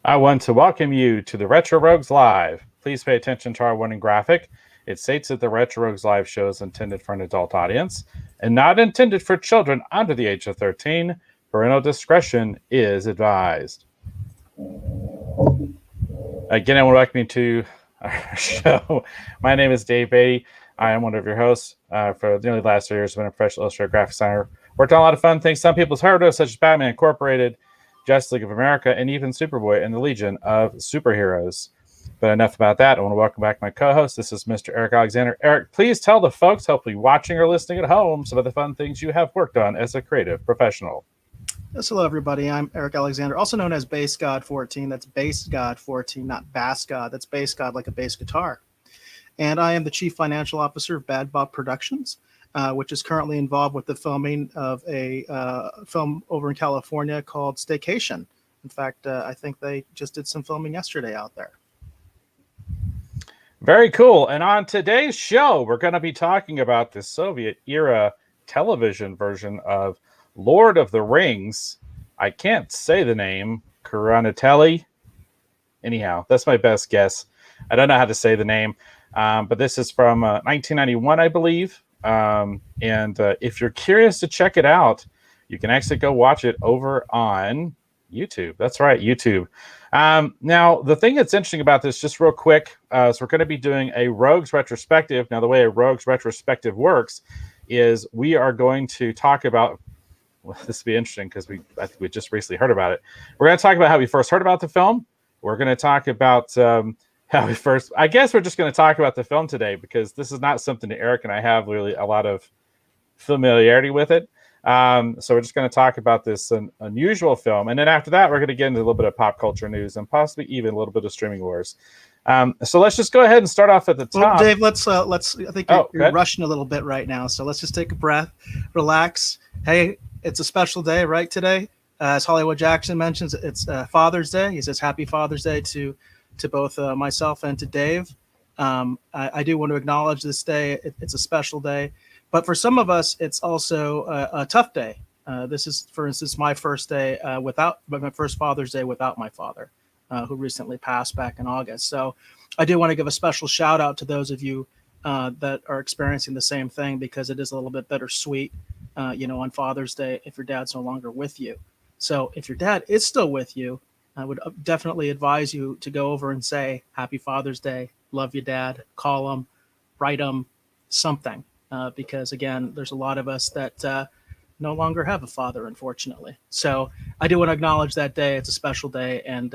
I want to welcome you to the Retro Rogues Live. Please pay attention to our warning graphic. It states that the Retro Rogues Live show is intended for an adult audience and not intended for children under the age of 13. Parental discretion is advised. Again, I want to welcome you to our show. My name is Dave Beatty. I am one of your hosts for nearly the last 3 years. I've been a professional illustrator, graphic designer. Worked on a lot of fun things some people's heard of, such as Batman Incorporated, Justice League of America, and even Superboy and the Legion of Superheroes. But enough about that. I want to welcome back my co-host. This is Mr. Eric Alexander. Eric, please tell the folks, hopefully watching or listening at home, some of the fun things you have worked on as a creative professional. Yes, hello, everybody. I'm Eric Alexander, also known as Bass God 14. That's Bass God 14, not Bass God. That's Bass God like a bass guitar. And I am the Chief Financial Officer of Bad Bob Productions, which is currently involved with the filming of a film over in California called Staycation. In fact, I think they just did some filming yesterday out there. Very cool. And on today's show, we're going to be talking about the Soviet-era television version of Lord of the Rings. I can't say the name. Khraniteli. Anyhow, that's my best guess. I don't know how to say the name. But this is from 1991, I believe. And if you're curious to check it out, you can actually go watch it over on YouTube. That's right, YouTube. Now, the thing that's interesting about this, just real quick, is we're going to be doing a Rogues retrospective. Now, the way a Rogues retrospective works is we are going to talk about, well, this will be interesting because I think we just recently heard about it. We're going to talk about how we first heard about the film. We're going to talk about how we first, I guess we're just going to talk about the film today because this is not something that Eric and I have really a lot of familiarity with it. So we're just going to talk about this unusual film. And then after that, we're going to get into a little bit of pop culture news and possibly even a little bit of streaming wars. So let's just go ahead and start off at the top. Well, Dave, let's, I think you're rushing a little bit right now. So let's just take a breath, relax. Hey, it's a special day, right, today? As Hollywood Jackson mentions, it's Father's Day. He says Happy Father's Day to both myself and to Dave. I do want to acknowledge this day. It's a special day. But for some of us, it's also a tough day. This is, for instance, my first day my first Father's Day without my father, who recently passed back in August. So I do want to give a special shout out to those of you that are experiencing the same thing, because it is a little bit bittersweet, on Father's Day if your dad's no longer with you. So if your dad is still with you, I would definitely advise you to go over and say, Happy Father's Day, love you, Dad, call him, write him, something. Because, again, there's a lot of us that no longer have a father, unfortunately. So I do want to acknowledge that day. It's a special day. And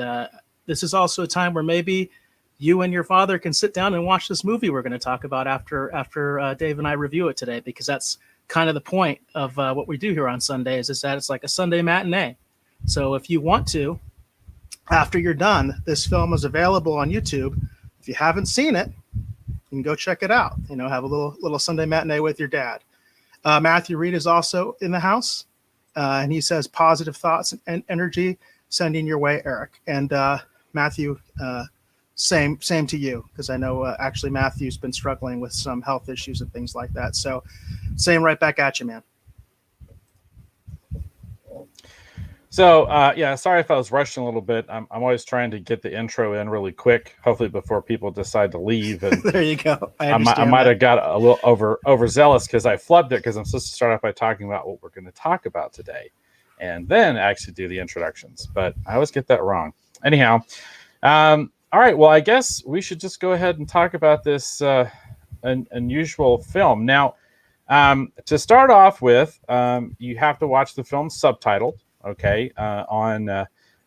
this is also a time where maybe you and your father can sit down and watch this movie we're going to talk about after Dave and I review it today, because that's kind of the point of what we do here on Sundays, is that it's like a Sunday matinee. So if you want to, after you're done, this film is available on YouTube. If you haven't seen it, you can go check it out. Have a little Sunday matinee with your dad. Matthew Reed is also in the house, and he says positive thoughts and energy sending your way, Eric. And Matthew, same to you, because I know actually Matthew's been struggling with some health issues and things like that. So same right back at you, man. So, sorry if I was rushing a little bit. I'm always trying to get the intro in really quick, hopefully before people decide to leave. And there you go. I might have got a little overzealous because I flubbed it, because I'm supposed to start off by talking about what we're going to talk about today and then actually do the introductions. But I always get that wrong. Anyhow, all right. Well, I guess we should just go ahead and talk about this unusual film. Now, to start off with, you have to watch the film subtitled. Okay, on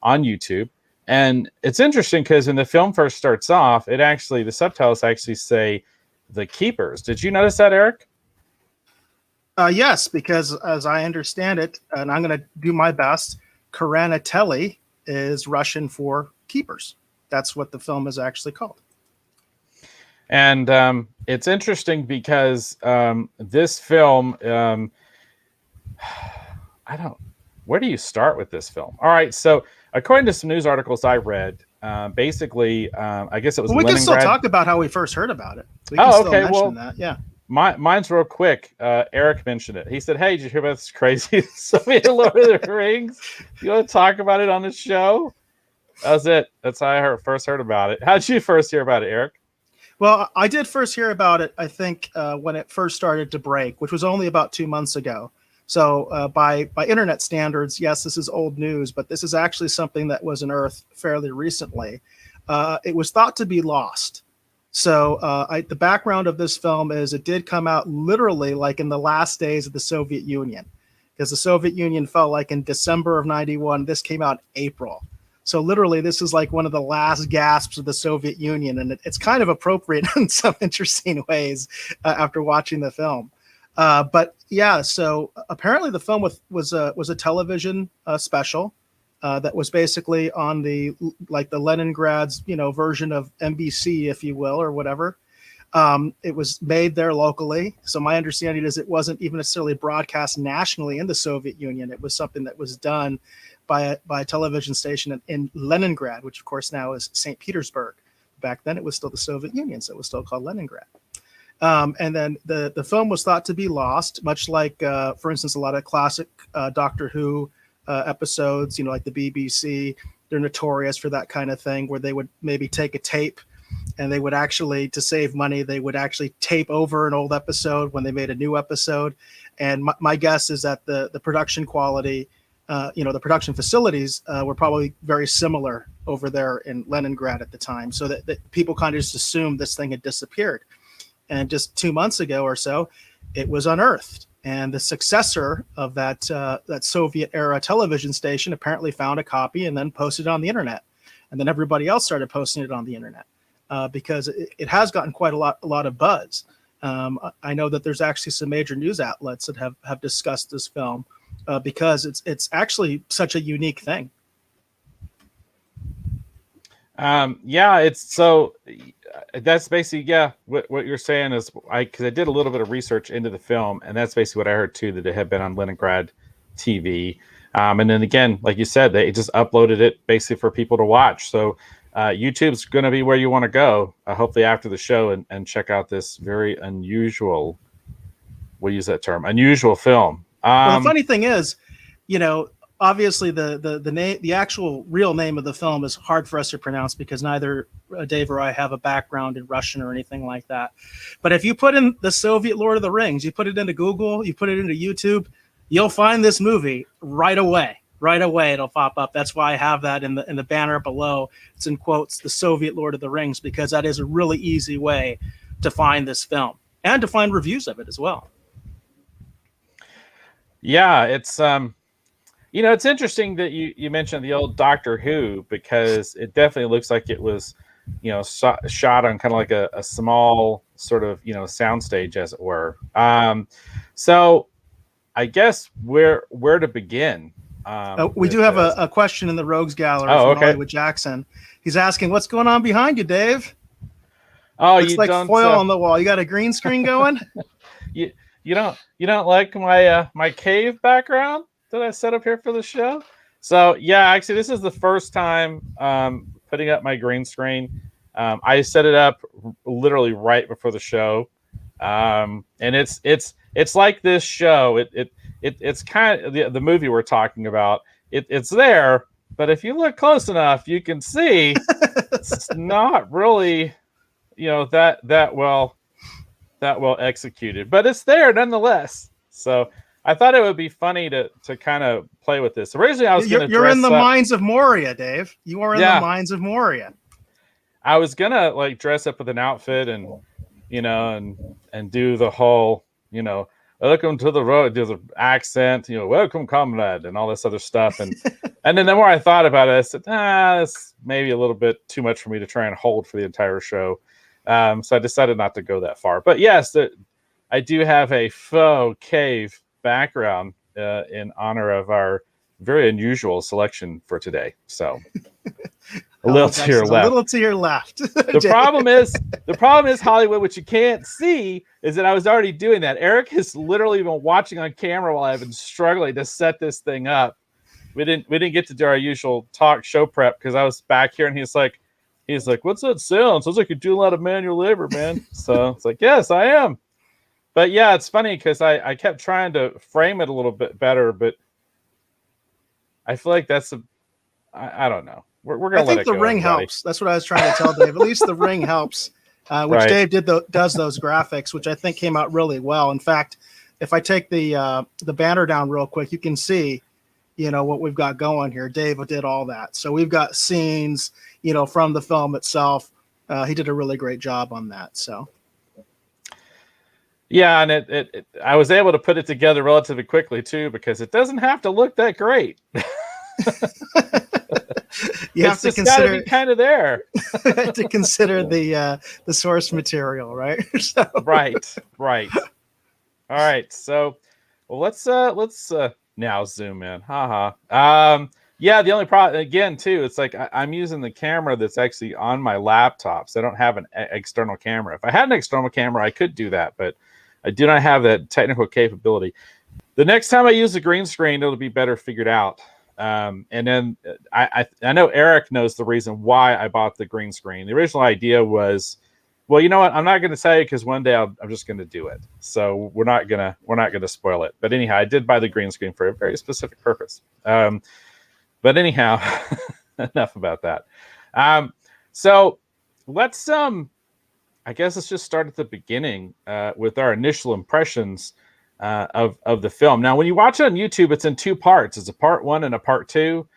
YouTube. And it's interesting because when the film first starts off, the subtitles actually say The Keepers. Did you notice that, Eric? Yes, because as I understand it, and I'm going to do my best, Khraniteli is Russian for keepers. That's what the film is actually called. And it's interesting because this film, where do you start with this film? All right, so according to some news articles I read, basically, I guess it was we Leningrad. can still talk about how we first heard about it. We can still mention that. Yeah. Mine's real quick. Eric mentioned it. He said, "Hey, did you hear about this crazy Soviet Lord of the Rings? You want to talk about it on the show?" That was it. That's how I first heard about it. How did you first hear about it, Eric? Well, I did first hear about it, I think, when it first started to break, which was only about 2 months ago. So by internet standards, yes, this is old news, but this is actually something that was unearthed fairly recently. It was thought to be lost. So the background of this film is it did come out literally like in the last days of the Soviet Union, because the Soviet Union fell like in December of 91. This came out in April. So literally, this is like one of the last gasps of the Soviet Union, and it's kind of appropriate in some interesting ways after watching the film. But yeah, so apparently the film was a television special that was basically on the Leningrad's version of NBC, if you will, or whatever. It was made there locally. So my understanding is it wasn't even necessarily broadcast nationally in the Soviet Union. It was something that was done by a television station in Leningrad, which of course now is St. Petersburg. Back then it was still the Soviet Union, so it was still called Leningrad. And then the film was thought to be lost, much like, for instance, a lot of classic Doctor Who episodes, like the BBC. They're notorious for that kind of thing, where they would maybe take a tape and they would actually, to save money, they would actually tape over an old episode when they made a new episode. And my guess is that the production quality, the production facilities were probably very similar over there in Leningrad at the time, so that people kind of just assumed this thing had disappeared. And just 2 months ago or so, it was unearthed. And the successor of that Soviet-era television station apparently found a copy and then posted it on the internet. And then everybody else started posting it on the internet because it has gotten quite a lot of buzz. I know that there's actually some major news outlets that have discussed this film because it's actually such a unique thing. It's so that's basically what you're saying is because I did a little bit of research into the film, and that's basically what I heard too, that it had been on Leningrad TV, and then again, like you said, they just uploaded it basically for people to watch. So YouTube's going to be where you want to go, hopefully after the show, and check out this very unusual, we'll use that term, unusual film. Well, the funny thing is, obviously the actual real name of the film is hard for us to pronounce because neither Dave or I have a background in Russian or anything like that. But if you put in the Soviet Lord of the Rings, you put it into Google, you put it into YouTube, you'll find this movie right away. Right away, it'll pop up. That's why I have that in the banner below. It's in quotes, the Soviet Lord of the Rings, because that is a really easy way to find this film and to find reviews of it as well. Yeah, it's it's interesting that you mentioned the old Doctor Who, because it definitely looks like it was, shot on kind of like a small sort of, soundstage, as it were. So I guess where to begin? We do have a question in the Rogues Gallery from Hollywood Jackson. He's asking, what's going on behind you, Dave? Oh, looks like foil on the wall. You got a green screen going? you don't like my cave background that I set up here for the show? So yeah, actually, this is the first time putting up my green screen. I set it up literally right before the show, and it's like this show. It's kind of the movie we're talking about. It's there, but if you look close enough, you can see it's not really, that well executed, but it's there nonetheless. So I thought it would be funny to kind of play with this. Originally, I was going to You're in the mines of Moria, Dave. You are in the mines of Moria. I was gonna dress up with an outfit and do the whole welcome to the road, do the accent, welcome comrade, and all this other stuff. And and then the more I thought about it, I said, that's maybe a little bit too much for me to try and hold for the entire show. So I decided not to go that far. But yes, I do have a faux cave background in honor of our very unusual selection for today. So a little to your left. A little to your left. The problem is Hollywood, what you can't see is that I was already doing that. Eric has literally been watching on camera while I've been struggling to set this thing up. We didn't get to do our usual talk show prep because I was back here and he's like, what's that sound? Sounds like you're doing a lot of manual labor, man. So it's like, yes, I am. But yeah, it's funny because I kept trying to frame it a little bit better, but I feel like that's I don't know. We're gonna I let think it the go, ring everybody. helps. That's what I was trying to tell Dave. At least the ring helps, which Right. Dave does those graphics, which I think came out really well. In fact, if I take the banner down real quick, you can see, what we've got going here. Dave did all that. So we've got scenes, from the film itself. He did a really great job on that. So. Yeah, and I was able to put it together relatively quickly too, because it doesn't have to look that great. You have to consider be kind of there to consider the source material, right? So. Right. All right, so let's now zoom in. Yeah, the only problem again too, it's like I'm using the camera that's actually on my laptop, so I don't have an external camera. If I had an external camera, I could do that, but I do not have that technical capability. The next time I use the green screen, it'll be better figured out. And then I know Eric knows the reason why I bought the green screen. The original idea was, well, you know what? I'm not going to tell you because one day I'm just going to do it. So we're not gonna spoil it. But anyhow, I did buy the green screen for a very specific purpose. But anyhow, enough about that. So let's I guess let's just start at the beginning with our initial impressions of the film. Now, when you watch it on YouTube, it's in two parts. It's a part one and a part two.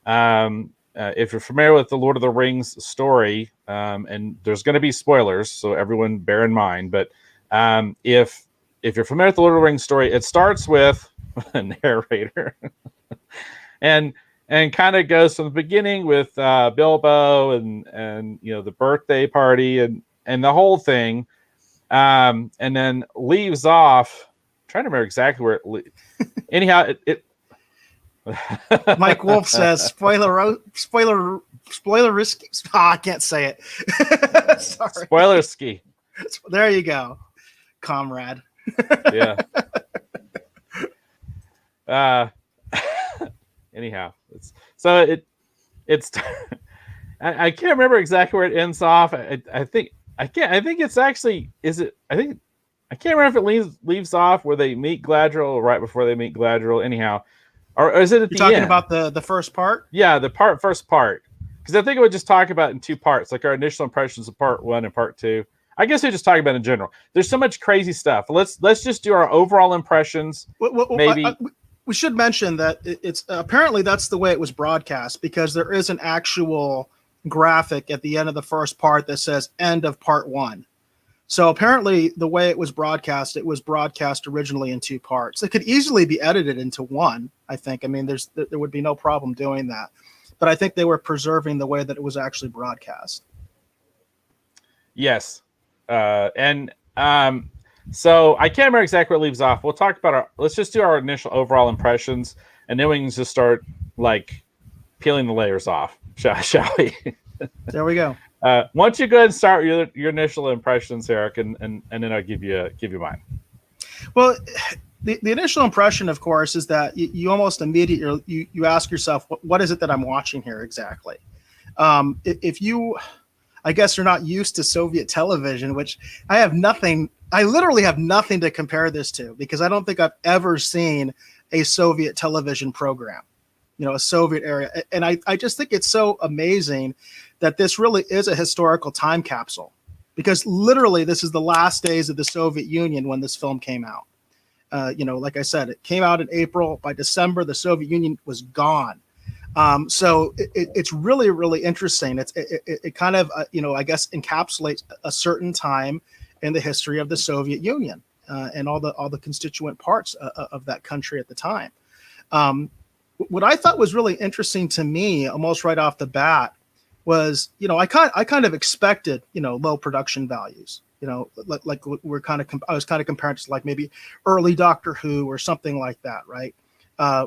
If you're familiar with the Lord of the Rings story, and there's going to be spoilers, so everyone bear in mind. But if you're familiar with the Lord of the Rings story, it starts with a narrator, and kind of goes from the beginning with Bilbo and the birthday party and the whole thing, and then leaves off. I'm trying to remember exactly where it. Anyhow, it Mike Wolf says spoiler risky. Oh, I can't say it. Sorry. Spoiler ski. There you go, comrade. Yeah. Anyhow, it's I can't remember exactly where it ends off. I think it's actually I can't remember if it leaves off where they meet Galadriel or right before they meet Galadriel. Anyhow, or is it at the end? You're talking about the first part? Yeah, first part. Because I think it would just talk about it in two parts, like our initial impressions of part one and part two. I guess we just talk about it in general. There's so much crazy stuff. Let's just do our overall impressions. Maybe we should mention that it's apparently that's the way it was broadcast, because there is an actual graphic at the end of the first part that says end of part one. So apparently the way it was broadcast originally in two parts. It could easily be edited into one, I think. I mean, there would be no problem doing that. But I think they were preserving the way that it was actually broadcast. Yes. So I can't remember exactly where it leaves off. We'll talk about let's just do our initial overall impressions, and then we can just start like peeling the layers off, shall we? There we go. Why don't you go ahead and start your initial impressions, Eric, and then I'll give you mine. Well, the initial impression, of course, is that you almost immediately you ask yourself, what is it that I'm watching here exactly? If you, I guess, you're not used to Soviet television, which I literally have nothing to compare this to, because I don't think I've ever seen a Soviet television program, a Soviet era. And I just think it's so amazing that this really is a historical time capsule, because literally this is the last days of the Soviet Union when this film came out. Like I said, it came out in April. By December, the Soviet Union was gone. So it's really, really interesting. It kind of, I guess encapsulates a certain time in the history of the Soviet Union and all the constituent parts of that country at the time. What I thought was really interesting to me, almost right off the bat, was, I kind of expected, low production values. Like I was kind of comparing to like maybe early Doctor Who or something like that, right?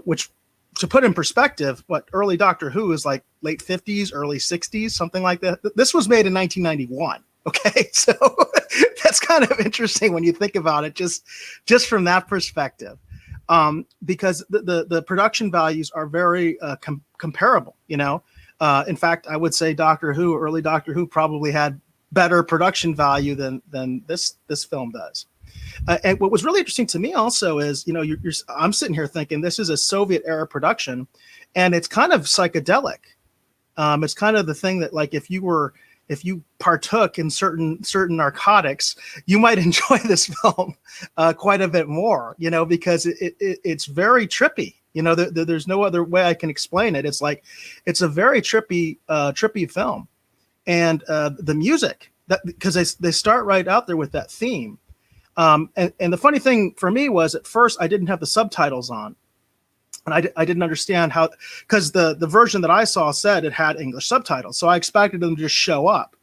Which, to put in perspective, what early Doctor Who is like late 50s, early 60s, something like that. This was made in 1991. Okay, so that's kind of interesting when you think about it, just from that perspective, because the production values are very comparable. In fact, I would say early Doctor Who probably had better production value than this film does. And what was really interesting to me also is, I'm sitting here thinking this is a Soviet era production, and it's kind of psychedelic. It's kind of the thing that, like, if you partook in certain narcotics, you might enjoy this film quite a bit more, because it's very trippy. There's no other way I can explain it. It's like, it's a very trippy film. And the music, because they start right out there with that theme. And the funny thing for me was, at first I didn't have the subtitles on. And I didn't understand how, because the version that I saw said it had English subtitles. So I expected them to just show up.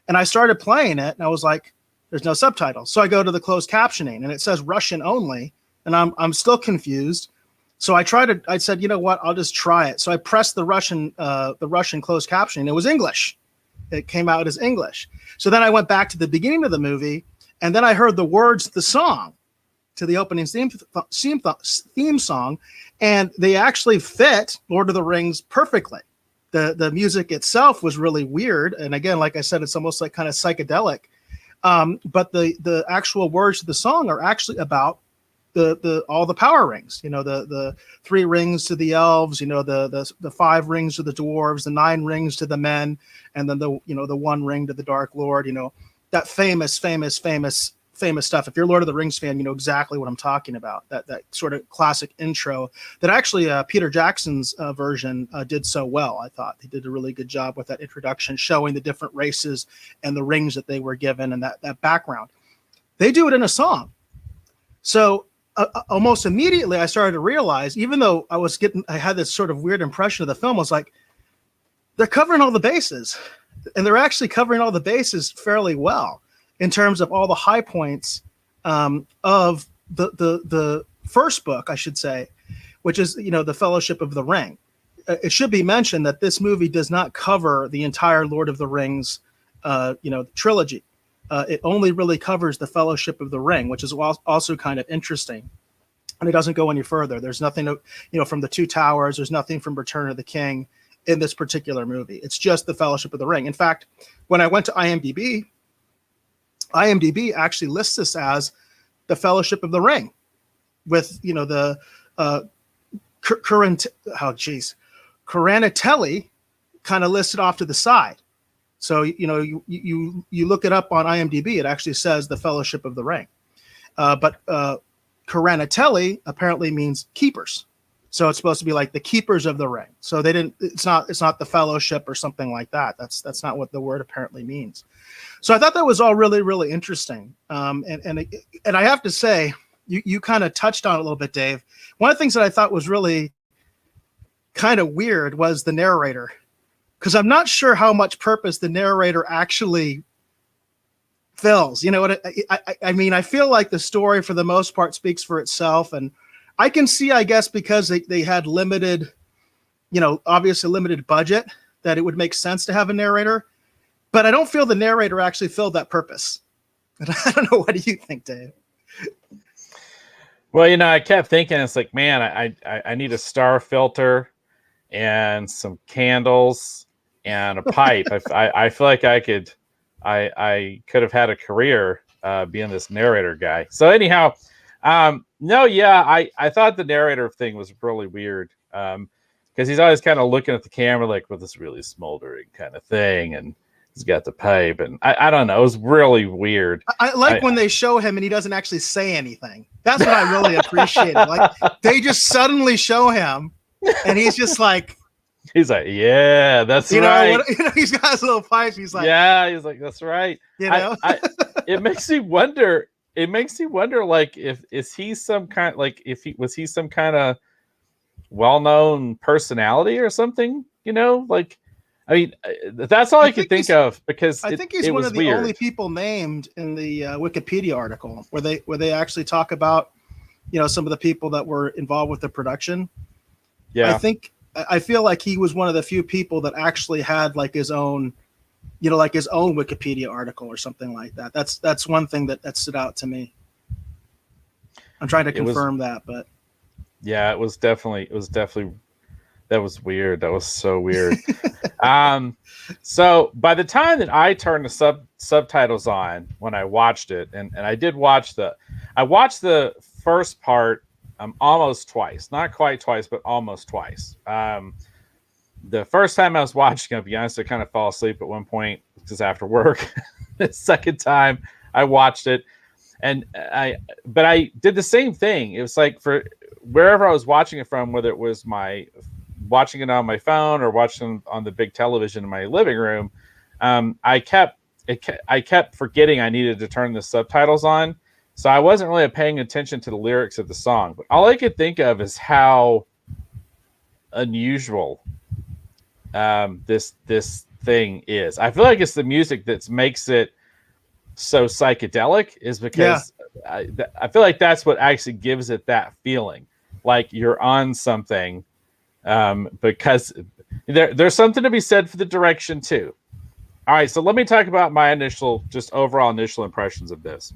And I started playing it, and I was like, there's no subtitles. So I go to the closed captioning, and it says Russian only. And I'm still confused. So I said, you know what, I'll just try it. So I pressed the Russian closed captioning. It was English. It came out as English. So then I went back to the beginning of the movie, and then I heard the words of the song, to the opening theme song, and they actually fit Lord of the Rings perfectly. The music itself was really weird, and again, like I said, it's almost like kind of psychedelic. But the actual words of the song are actually about the all the power rings. The 3 rings to the elves. The 5 rings to the dwarves, the 9 rings to the men, and then the 1 ring to the Dark Lord. That famous stuff. If you're a Lord of the Rings fan, you know exactly what I'm talking about. That sort of classic intro that actually Peter Jackson's version did so well. I thought he did a really good job with that introduction, showing the different races and the rings that they were given, and that background. They do it in a song. So almost immediately I started to realize, even though I had this sort of weird impression of the film, I was like, they're covering all the bases, and they're actually covering all the bases fairly well, in terms of all the high points of the first book, I should say, which is, the Fellowship of the Ring. It should be mentioned that this movie does not cover the entire Lord of the Rings, trilogy. It only really covers the Fellowship of the Ring, which is also kind of interesting. And it doesn't go any further. There's nothing, from the Two Towers. There's nothing from Return of the King in this particular movie. It's just the Fellowship of the Ring. In fact, when I went to IMDb actually lists this as the Fellowship of the Ring, with the Khraniteli kind of listed off to the side. So you look it up on IMDb, it actually says the Fellowship of the Ring, but Khraniteli apparently means keepers. So it's supposed to be like the keepers of the ring. So it's not the fellowship or something like that. That's not what the word apparently means. So I thought that was all really, really interesting. And I have to say, you kind of touched on it a little bit, Dave. One of the things that I thought was really kind of weird was the narrator, because I'm not sure how much purpose the narrator actually fills. You know what I mean? I feel like the story for the most part speaks for itself, and I can see, I guess, because they had limited, obviously limited budget, that it would make sense to have a narrator. But I don't feel the narrator actually filled that purpose. I don't know. What do you think, Dave? Well, I kept thinking, it's like, man, I need a star filter and some candles and a pipe. I feel like I could have had a career being this narrator guy. So anyhow, I thought the narrator thing was really weird, because he's always kind of looking at the camera like with this really smoldering kind of thing, and he's got the pipe, and I don't know, it was really weird. I like when they show him and he doesn't actually say anything. That's what I really appreciated. Like, they just suddenly show him, and he's just like, he's like, yeah, that's right. He's got his little pipe. He's like, yeah, he's like, that's right. It makes me wonder. It makes you wonder, like, was he some kind of well-known personality or something? Like, I mean, that's all I could think of, because I think he's one of the only people named in the Wikipedia article where they actually talk about, some of the people that were involved with the production. Yeah, I feel like he was one of the few people that actually had like his own. Like his own Wikipedia article or something like that. That's one thing that stood out to me. I'm trying to confirm that, but yeah, it was definitely that was weird. That was so weird. So by the time that I turned the subtitles on when I watched it, and I did watch I watched the first part almost twice, not quite twice, but almost twice. the first time I was watching, I'll be honest, I kind of fell asleep at one point because after work. The second time I watched it, but I did the same thing. It was like for wherever I was watching it from, whether it was watching it on my phone or watching on the big television in my living room, I kept forgetting I needed to turn the subtitles on. So I wasn't really paying attention to the lyrics of the song. But all I could think of is how unusual this thing is. I feel like it's the music that makes it so psychedelic, is because I feel like that's what actually gives it that feeling, like you're on something. Because there's something to be said for the direction too. All right, so let me talk about my overall initial impressions of this.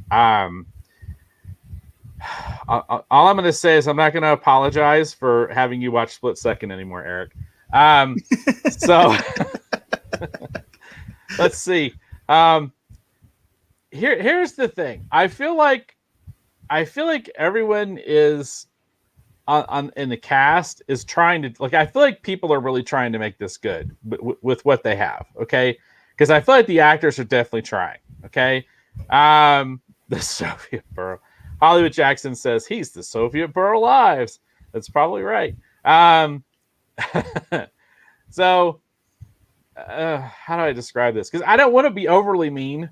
All I'm going to say is I'm not going to apologize for having you watch Split Second anymore, Eric. So let's see. Here's the thing. I feel like everyone is on in the cast is trying to, like, I feel like people are really trying to make this good with what they have. Okay. Because I feel like the actors are definitely trying. Okay. The Soviet Burl. Hollywood Jackson says he's the Soviet Burl Lives. That's probably right. So how do I describe this? Because I don't want to be overly mean,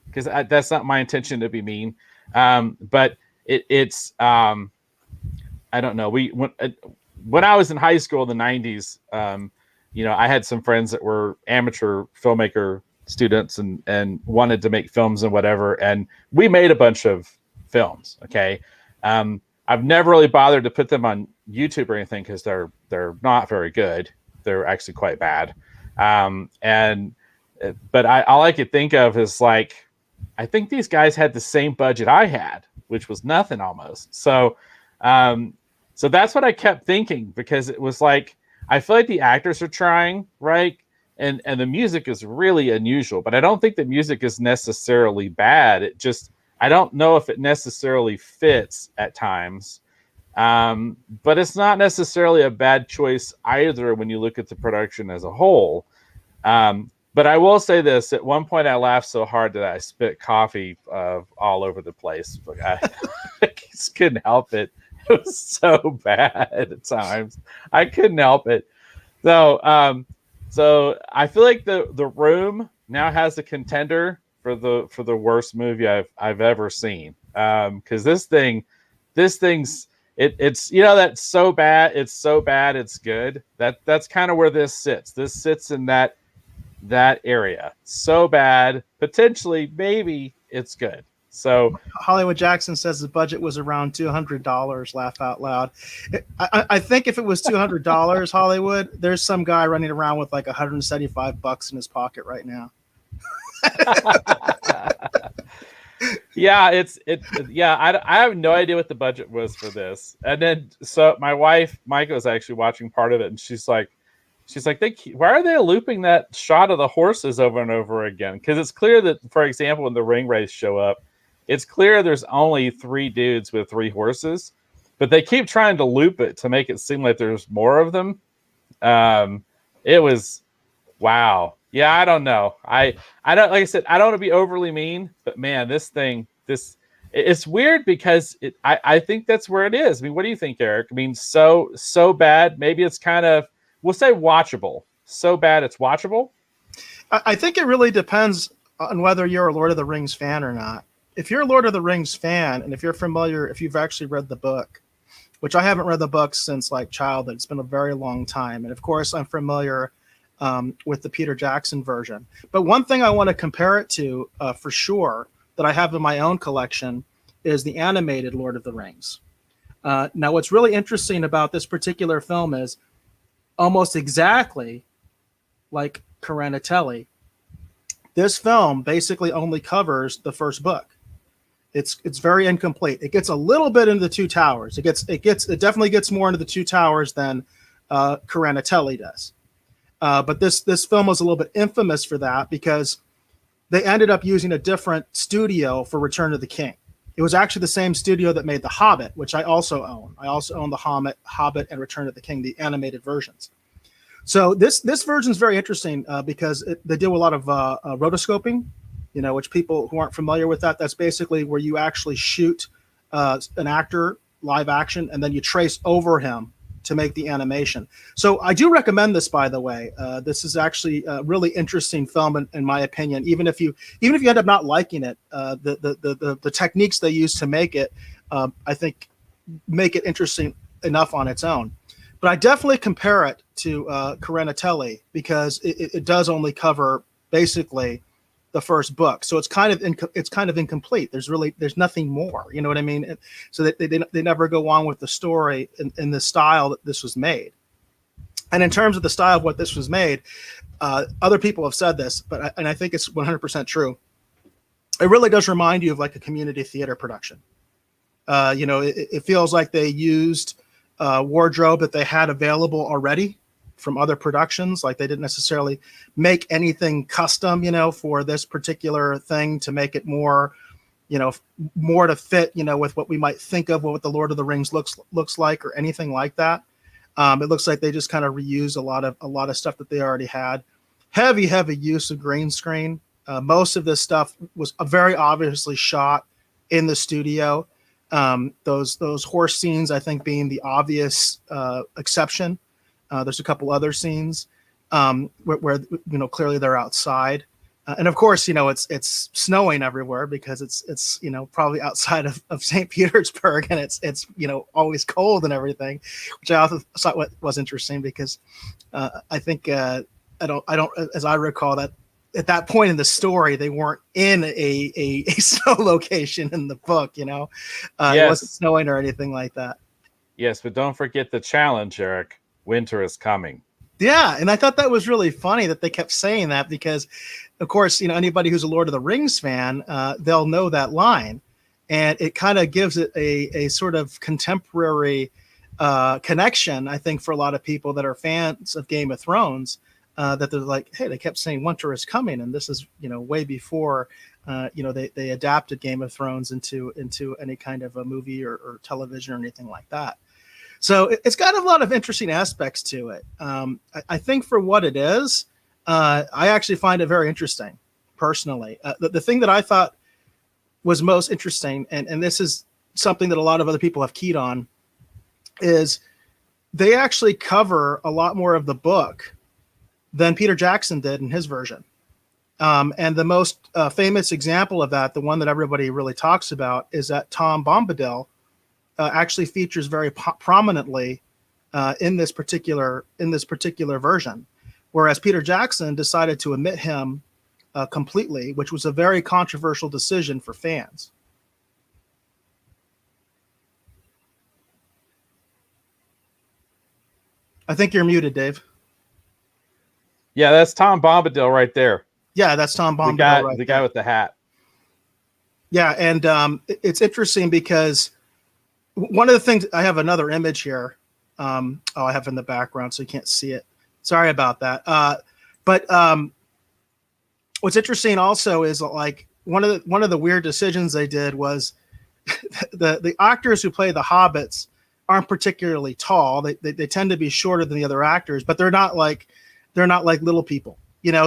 because that's not my intention to be mean. But it's I don't know. When I was in high school in the 90s, I had some friends that were amateur filmmaker students and wanted to make films and whatever. And we made a bunch of films. Okay. I've never really bothered to put them on YouTube or anything because they're not very good. They're actually quite bad. But all I could think of is, like, I think these guys had the same budget I had, which was nothing almost. So that's what I kept thinking, because it was like, I feel like the actors are trying, right? And the music is really unusual, but I don't think the music is necessarily bad. It just, I don't know if it necessarily fits at times. But it's not necessarily a bad choice either when you look at the production as a whole. But I will say this: at one point, I laughed so hard that I spit coffee all over the place. Like, I just couldn't help it. It was so bad at times. I couldn't help it. So I feel like the Room now has a contender for the worst movie I've ever seen. Because this thing's it's that's so bad. It's so bad. It's good. That's kind of where this sits. This sits in that area. So bad, potentially, maybe it's good. So Hollywood Jackson says the budget was around $200. Laugh out loud. I think if it was $200, Hollywood, there's some guy running around with like $175 in his pocket right now. Yeah, I have no idea what the budget was for this. And then so my wife Micah was actually watching part of it, and she's like, why are they looping that shot of the horses over and over again? Because it's clear that, for example, when the ring race show up, it's clear there's only 3 dudes with 3 horses, but they keep trying to loop it to make it seem like there's more of them. It was, wow. Yeah, I don't know. I don't, like I said, I don't want to be overly mean, but man, it's weird because I think that's where it is. I mean, what do you think, Eric? I mean, so bad. Maybe it's kind of, we'll say watchable. So bad it's watchable. I think it really depends on whether you're a Lord of the Rings fan or not. If you're a Lord of the Rings fan, and if you're familiar, if you've actually read the book, which I haven't read the book since like childhood, it's been a very long time. And of course, I'm familiar with the Peter Jackson version. But one thing I want to compare it to for sure that I have in my own collection is the animated Lord of the Rings. Now, what's really interesting about this particular film is almost exactly like Khraniteli, this film basically only covers the first book. It's very incomplete. It gets a little bit into the Two Towers. It definitely gets more into the Two Towers than Khraniteli does. But this film was a little bit infamous for that because they ended up using a different studio for Return of the King. It was actually the same studio that made The Hobbit, which I also own. I also own The Hobbit and Return of the King, the animated versions. So this version is very interesting because they do a lot of rotoscoping, which people who aren't familiar with that's basically where you actually shoot an actor live action and then you trace over him to make the animation. So I do recommend this, by the way. This is actually a really interesting film, in my opinion. Even if you end up not liking it, the techniques they use to make it, I think, make it interesting enough on its own. But I definitely compare it to Khraniteli because it does only cover basically the first book, so it's kind of incomplete. There's nothing more. You know what I mean? So they never go on with the story in the style that this was made. And in terms of the style of what this was made, other people have said this, but I think it's 100% true. It really does remind you of like a community theater production. It feels like they used wardrobe that they had available already from other productions. Like they didn't necessarily make anything custom, for this particular thing to make it more, more to fit, with what we might think of what the Lord of the Rings looks like or anything like that. It looks like they just kind of reused a lot of stuff that they already had. Heavy use of green screen. Most of this stuff was very obviously shot in the studio. Those horse scenes, I think, being the obvious exception. There's a couple other scenes where clearly they're outside, and of course it's snowing everywhere because it's probably outside of St. Petersburg, and it's always cold and everything, which I also thought was interesting because I think I don't as I recall that at that point in the story they weren't in a snow location in the book. Yes. It wasn't snowing or anything like that. Yes, but don't forget the challenge, Eric. Winter is coming. Yeah, and I thought that was really funny that they kept saying that because, of course, anybody who's a Lord of the Rings fan, they'll know that line, and it kind of gives it a sort of contemporary connection, I think, for a lot of people that are fans of Game of Thrones, that they're like, hey, they kept saying winter is coming, and this is way before they adapted Game of Thrones into any kind of a movie or television or anything like that. So it's got a lot of interesting aspects to it. I think for what it is, I actually find it very interesting, personally. The thing that I thought was most interesting, and this is something that a lot of other people have keyed on, is they actually cover a lot more of the book than Peter Jackson did in his version. And the most famous example of that, the one that everybody really talks about, is that Tom Bombadil actually features very prominently in this particular version, whereas Peter Jackson decided to omit him completely, which was a very controversial decision for fans. I think you're muted, Dave. Yeah, that's Tom Bombadil right there. Yeah, that's Tom Bombadil. The guy with the hat. Yeah, and it's interesting because one of the things, I have another image here. I have in the background, so you can't see it. Sorry about that. But what's interesting also is like one of the weird decisions they did was the actors who play the hobbits aren't particularly tall. They tend to be shorter than the other actors, but they're not like little people,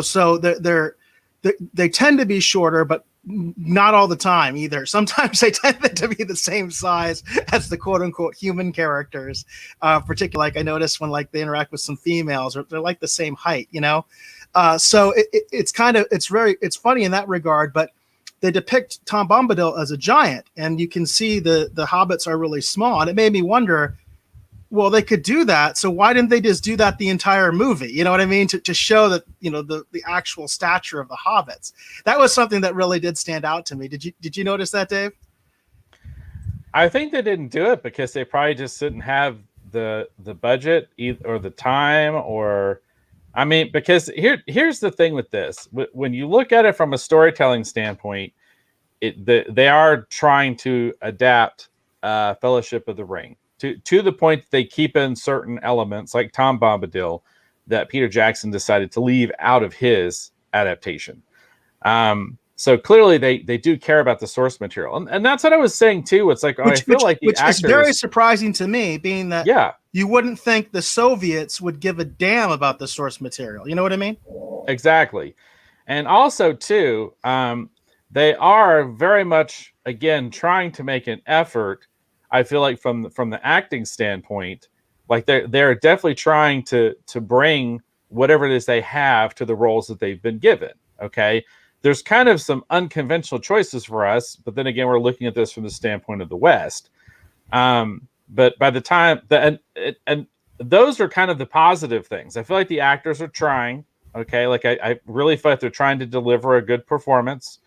So they tend to be shorter, but not all the time either. Sometimes they tend to be the same size as the quote unquote human characters, particularly like I noticed when like they interact with some females, or they're like the same height, So it's funny in that regard, but they depict Tom Bombadil as a giant, and you can see the hobbits are really small, and it made me wonder, well, they could do that, so why didn't they just do that the entire movie? You know what I mean? To show that, the actual stature of the hobbits. That was something that really did stand out to me. Did you notice that, Dave? I think they didn't do it because they probably just didn't have the budget or the time, or because here's the thing with this. When you look at it from a storytelling standpoint, they are trying to adapt Fellowship of the Ring. To the point that they keep in certain elements, like Tom Bombadil, that Peter Jackson decided to leave out of his adaptation. So clearly they do care about the source material. And that's what I was saying too. It's like, I feel like the actors, is very surprising to me, being that you wouldn't think the Soviets would give a damn about the source material. You know what I mean? Exactly. And also too, they are very much, again, trying to make an effort. I feel like from the acting standpoint, like they're definitely trying to bring whatever it is they have to the roles that they've been given. Okay, there's kind of some unconventional choices for us, but then again, we're looking at this from the standpoint of the West. But by the time and those are kind of the positive things. I feel like the actors are trying. Okay, like I really feel like they're trying to deliver a good performance.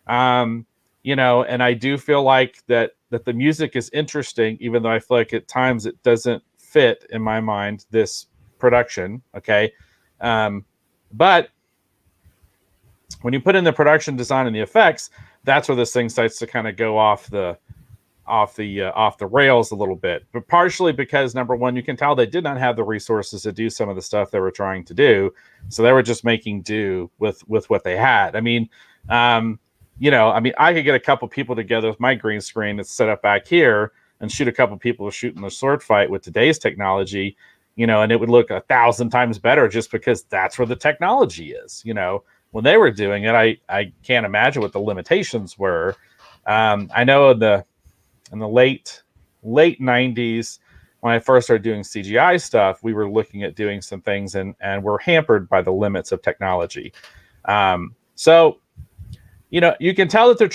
You know, and I do feel like that the music is interesting, even though I feel like at times it doesn't fit in my mind this production. Okay, but when you put in the production design and the effects, that's where this thing starts to kind of go off the rails a little bit. But partially because, number one, you can tell they did not have the resources to do some of the stuff they were trying to do, so they were just making do with what they had. I mean, you know, I mean, I could get a couple people together with my green screen that's set up back here and shoot a couple people shooting a sword fight with today's technology, you know, and it would look 1,000 times better just because that's where the technology is. You know, when they were doing it, I can't imagine what the limitations were. I know in the late 90s, when I first started doing CGI stuff, we were looking at doing some things and we're hampered by the limits of technology. So, you know, you can tell that they're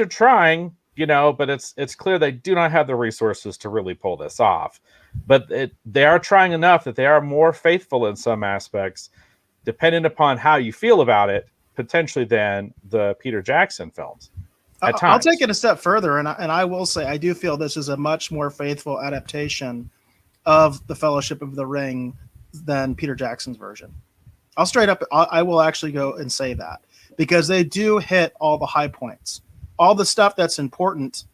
trying, you know, but it's clear they do not have the resources to really pull this off. But they are trying enough that they are more faithful in some aspects, depending upon how you feel about it, potentially than the Peter Jackson films. I'll take it a step further, and I will say I do feel this is a much more faithful adaptation of the Fellowship of the Ring than Peter Jackson's version. I will actually go and say that, because they do hit all the high points, all the stuff that's important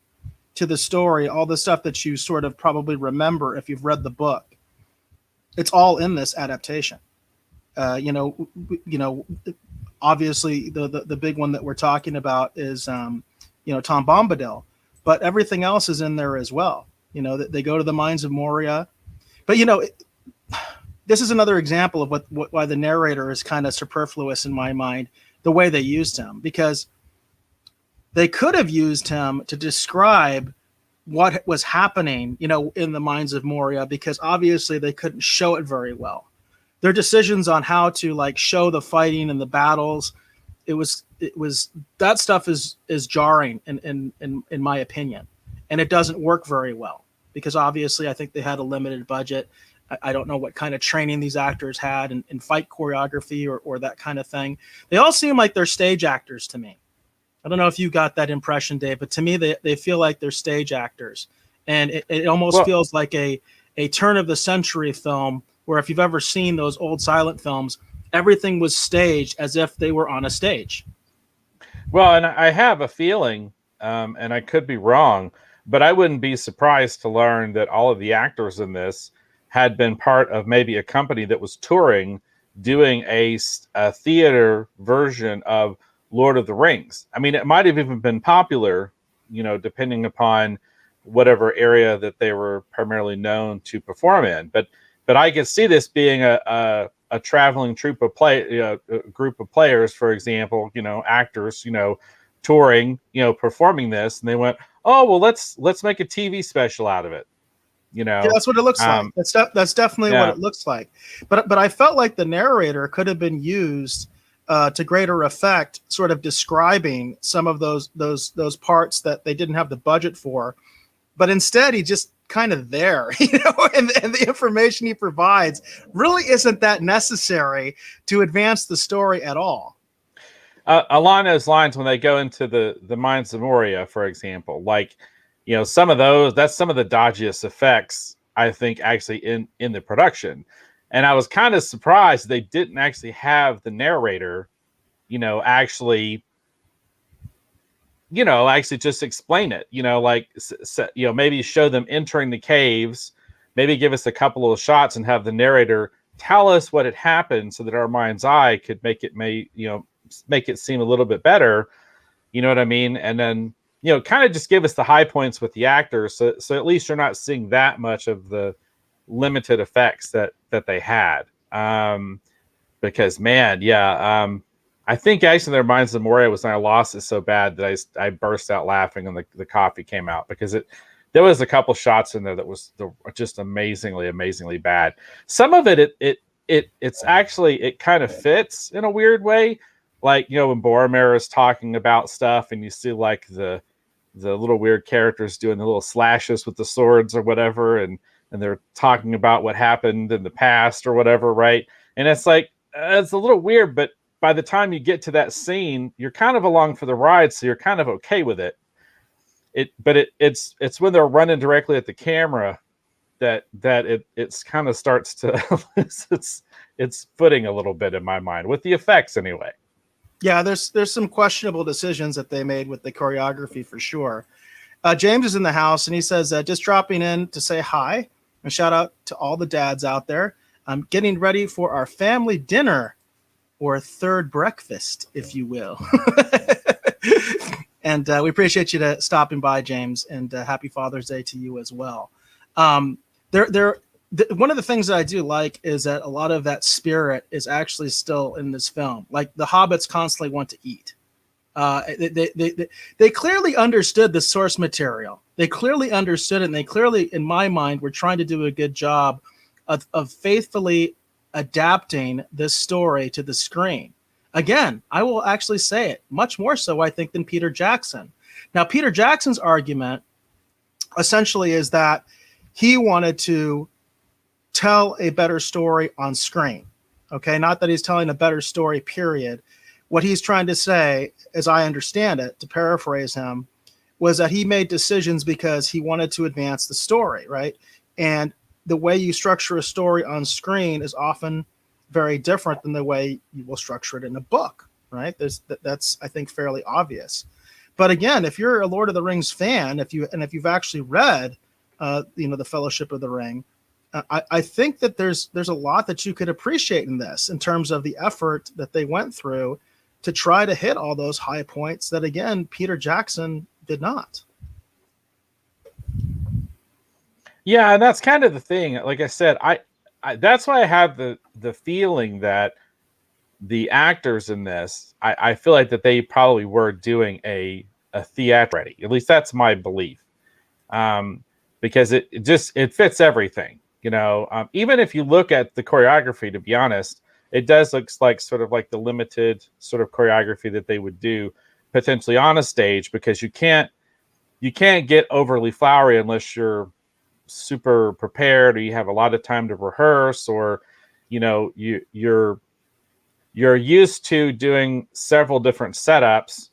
to the story, all the stuff that you sort of probably remember if you've read the book. It's all in this adaptation. You know, obviously the big one that we're talking about is you know, Tom Bombadil, but everything else is in there as well. You know, they go to the mines of Moria, but you know, this is another example of why the narrator is kind of superfluous in my mind, the way they used him, because they could have used him to describe what was happening, you know, in the mines of Moria, because obviously they couldn't show it very well. Their decisions on how to like show the fighting and the battles, it was that stuff is jarring in my opinion, and it doesn't work very well, because obviously I think they had a limited budget. I don't know what kind of training these actors had in fight choreography or that kind of thing. They all seem like they're stage actors to me. I don't know if you got that impression, Dave, but to me they feel like they're stage actors, and it almost feels like a turn of the century film, where if you've ever seen those old silent films, everything was staged as if they were on a stage. Well, and I have a feeling, and I could be wrong, but I wouldn't be surprised to learn that all of the actors in this had been part of maybe a company that was touring, doing a theater version of Lord of the Rings. I mean, it might have even been popular, you know, depending upon whatever area that they were primarily known to perform in. But I could see this being a traveling troupe of a group of players, for example, you know, actors, you know, touring, you know, performing this, and they went, oh, well, let's make a TV special out of it. You know, yeah, that's what it looks like. That's definitely what it looks like. But I felt like the narrator could have been used to greater effect, sort of describing some of those parts that they didn't have the budget for. But instead, he just kind of there, you know, and the information he provides really isn't that necessary to advance the story at all. Along those lines, when they go into the mines of Moria, for example, like, you know, some of those, that's some of the dodgiest effects, I think, actually in the production. And I was kind of surprised they didn't actually have the narrator, you know, actually just explain it, you know, like, you know, maybe show them entering the caves, maybe give us a couple of shots and have the narrator tell us what had happened so that our mind's eye could make it seem a little bit better. You know what I mean? And then, kind of just give us the high points with the actors. So at least you're not seeing that much of the limited effects that they had. Because man, I think actually their minds of Moria was when I lost it so bad that I burst out laughing and the coffee came out, because there was a couple shots in there that was just amazingly bad. Some of it's actually, it kind of fits in a weird way. Like, when Boromir is talking about stuff and you see like the little weird characters doing the little slashes with the swords or whatever. And they're talking about what happened in the past or whatever. Right. And it's like, it's a little weird, but by the time you get to that scene, you're kind of along for the ride. So you're kind of okay with it. It's when they're running directly at the camera that it's kind of starts to lose its footing a little bit in my mind, with the effects anyway. Yeah, there's some questionable decisions that they made with the choreography for sure. James is in the house and he says, just dropping in to say hi and shout out to all the dads out there. I'm getting ready for our family dinner, or third breakfast, if you will. And we appreciate you stopping by, James, and happy Father's Day to you as well. One of the things that I do like is that a lot of that spirit is actually still in this film. Like the hobbits constantly want to eat. They clearly understood the source material. They clearly understood it, and they clearly, in my mind, were trying to do a good job of faithfully adapting this story to the screen. Again, I will actually say it much more so, I think, than Peter Jackson. Now, Peter Jackson's argument essentially is that he wanted to tell a better story on screen. Okay, not that he's telling a better story, period. What he's trying to say, as I understand it, to paraphrase him, was that he made decisions because he wanted to advance the story, right? And the way you structure a story on screen is often very different than the way you will structure it in a book, right? That's I think fairly obvious. But again, if you're a Lord of the Rings fan, if you've actually read, the Fellowship of the Ring, I think that there's a lot that you could appreciate in this, in terms of the effort that they went through to try to hit all those high points that, again, Peter Jackson did not. Yeah, and that's kind of the thing. Like I said, I that's why I have the feeling that the actors in this, I feel like that they probably were doing a theater ready. At least that's my belief, because it fits everything. Even if you look at the choreography, to be honest, it does look like sort of like the limited sort of choreography that they would do potentially on a stage, because you can't get overly flowery unless you're super prepared, or you have a lot of time to rehearse, or you're used to doing several different setups,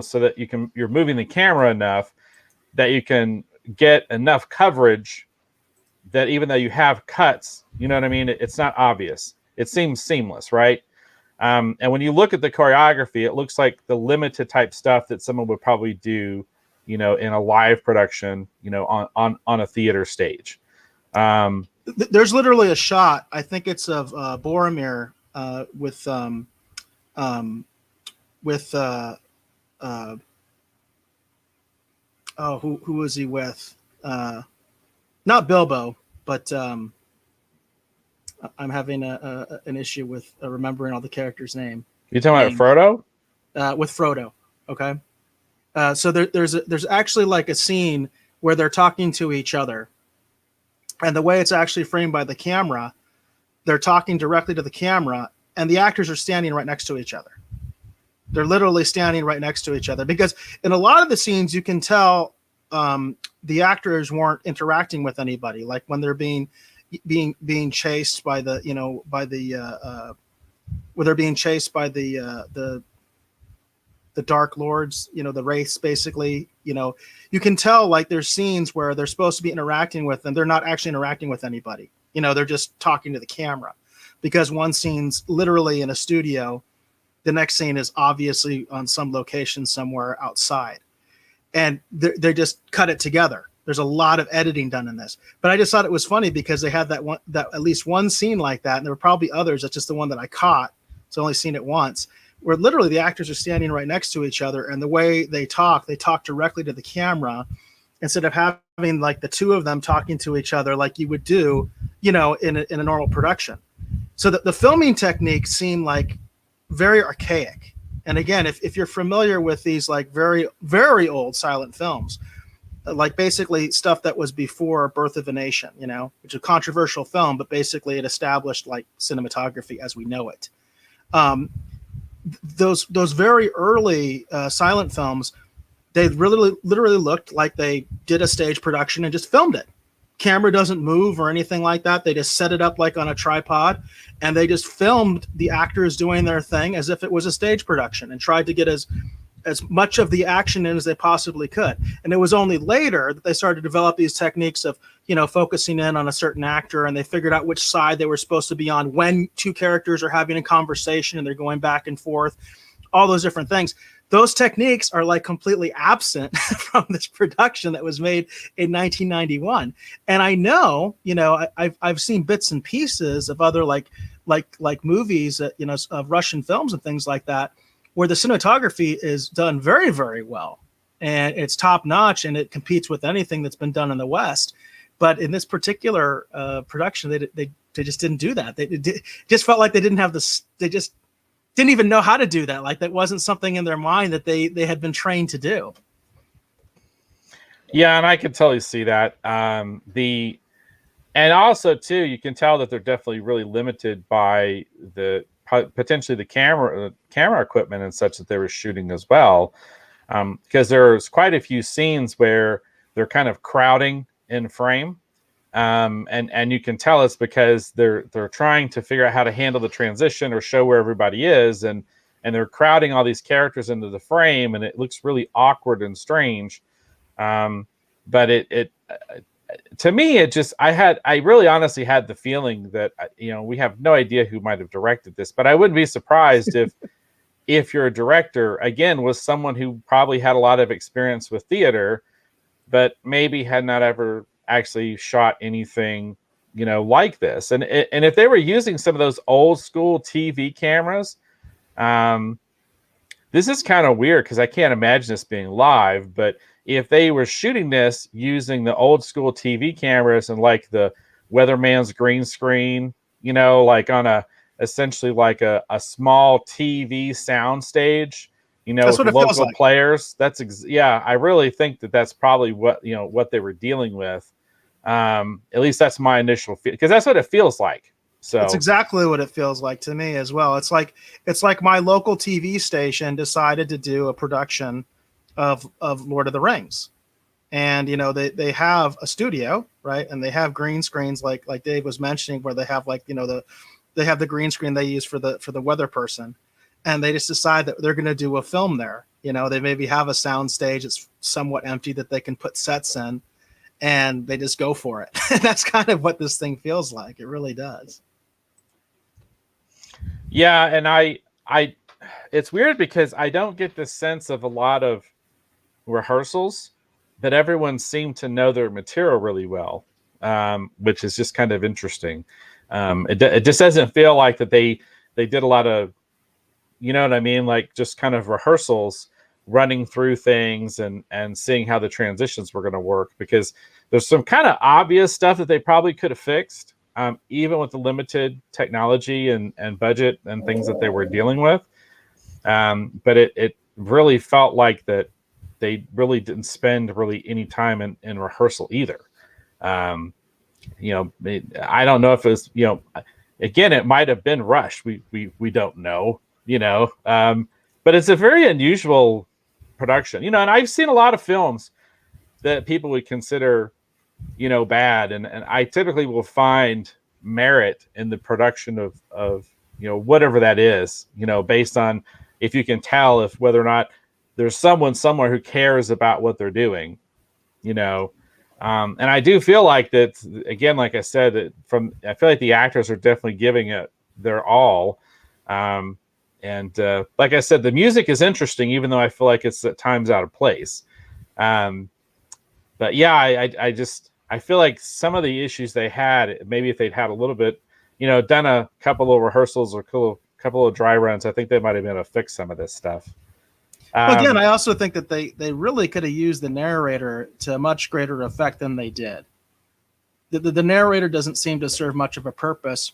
so that you're moving the camera enough that you can get enough coverage that even though you have cuts, you know what I mean, it's not obvious. It seems seamless, right? And when you look at the choreography, it looks like the limited type stuff that someone would probably do in a live production, on a theater stage. There's literally a shot, I think it's of Boromir with who was he with? Not Bilbo, but I'm having an issue with remembering all the characters' name. You talking about Frodo? With Frodo, okay. So there's actually like a scene where they're talking to each other, and the way it's actually framed by the camera, they're talking directly to the camera, and the actors are standing right next to each other. They're literally standing right next to each other, because in a lot of the scenes you can tell the actors weren't interacting with anybody. Like when they're being chased by where they're being chased by the Dark Lords, the Wraiths, basically, you can tell like there's scenes where they're supposed to be interacting with them. They're not actually interacting with anybody. They're just talking to the camera, because one scene's literally in a studio. The next scene is obviously on some location somewhere outside, and they just cut it together. There's a lot of editing done in this, but I just thought it was funny because they had that at least one scene like that. And there were probably others. That's just the one that I caught. So I only seen it once, where literally the actors are standing right next to each other, and the way they talk directly to the camera instead of having like the two of them talking to each other like you would do, in a normal production. So the filming techniques seem like very archaic. And again, if you're familiar with these like very, very old silent films, like basically stuff that was before Birth of a Nation, which is a controversial film, but basically it established like cinematography as we know it. Those very early silent films, they really literally looked like they did a stage production and just filmed it. Camera doesn't move or anything like that. They just set it up like on a tripod, and they just filmed the actors doing their thing as if it was a stage production and tried to get as much of the action in as they possibly could. And it was only later that they started to develop these techniques of, focusing in on a certain actor, and they figured out which side they were supposed to be on when two characters are having a conversation and they're going back and forth, all those different things. Those techniques are like completely absent from this production that was made in 1991. And I know, I've seen bits and pieces of other like movies, of Russian films and things like that, where the cinematography is done very, very well, and it's top notch, and it competes with anything that's been done in the West. But in this particular production, they just didn't do that. They just felt like they didn't have this. They just didn't even know how to do that. Like that wasn't something in their mind that they had been trained to do. Yeah, and I can totally see that. And also too, you can tell that they're definitely really limited by potentially the camera equipment and such that they were shooting as well. Because there's quite a few scenes where they're kind of crowding in frame. And you can tell it's because they're trying to figure out how to handle the transition or show where everybody is, and they're crowding all these characters into the frame, and it looks really awkward and strange. But it to me, I really honestly had the feeling that we have no idea who might have directed this, but I wouldn't be surprised if your director again was someone who probably had a lot of experience with theater, but maybe had not ever actually shot anything, like this. And if they were using some of those old school TV cameras, this is kind of weird because I can't imagine this being live, but if they were shooting this using the old school TV cameras and like the weatherman's green screen, like on essentially like a small TV sound stage, with local like players, I really think that's probably what they were dealing with. At least that's my initial feel, because that's what it feels like. So it's exactly what it feels like to me as well. It's like my local TV station decided to do a production of Lord of the Rings, and they have a studio, right, and they have green screens like Dave was mentioning, where they have like they have the green screen they use for the weather person, and they just decide that they're going to do a film there. They maybe have a sound stage that's somewhat empty that they can put sets in, and they just go for it. And that's kind of what this thing feels like. It really does. Yeah, and I it's weird because I don't get this sense of a lot of rehearsals, but everyone seemed to know their material really well, which is just kind of interesting. It just doesn't feel like that they did a lot of, you know what I mean, like just kind of rehearsals, running through things and seeing how the transitions were going to work, because there's some kind of obvious stuff that they probably could have fixed, even with the limited technology and budget and things that they were dealing with. But it really felt like that they really didn't spend really any time in rehearsal either. I don't know if it was, again, it might have been rushed. We don't know, but it's a very unusual production, and I've seen a lot of films that people would consider, bad. And I typically will find merit in the production of whatever that is, based on if you can tell if whether or not there's someone somewhere who cares about what they're doing, and I do feel like that, again, like I said, I feel like the actors are definitely giving it their all. And like I said, the music is interesting, even though I feel like it's at times out of place. But yeah, I feel like some of the issues they had, maybe if they'd had a little bit, done a couple of rehearsals or couple of dry runs, I think they might have been able to fix some of this stuff. Well, again, I also think that they really could have used the narrator to a much greater effect than they did. The narrator doesn't seem to serve much of a purpose.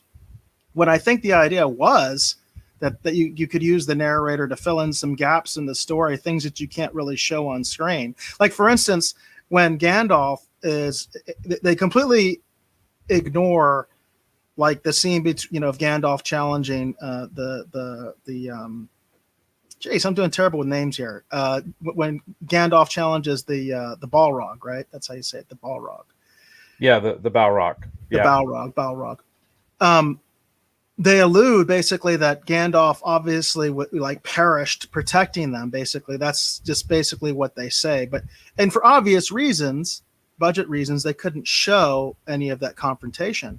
What I think the idea was that you could use the narrator to fill in some gaps in the story, things that you can't really show on screen. Like, for instance, when Gandalf they completely ignore like the scene between, of Gandalf challenging Jeez, I'm doing terrible with names here. When Gandalf challenges the Balrog, right? That's how you say it, the Balrog. Yeah, the Balrog. Yeah. The Balrog. They allude basically that Gandalf obviously perished protecting them. Basically, that's just basically what they say. And for obvious reasons, budget reasons, they couldn't show any of that confrontation.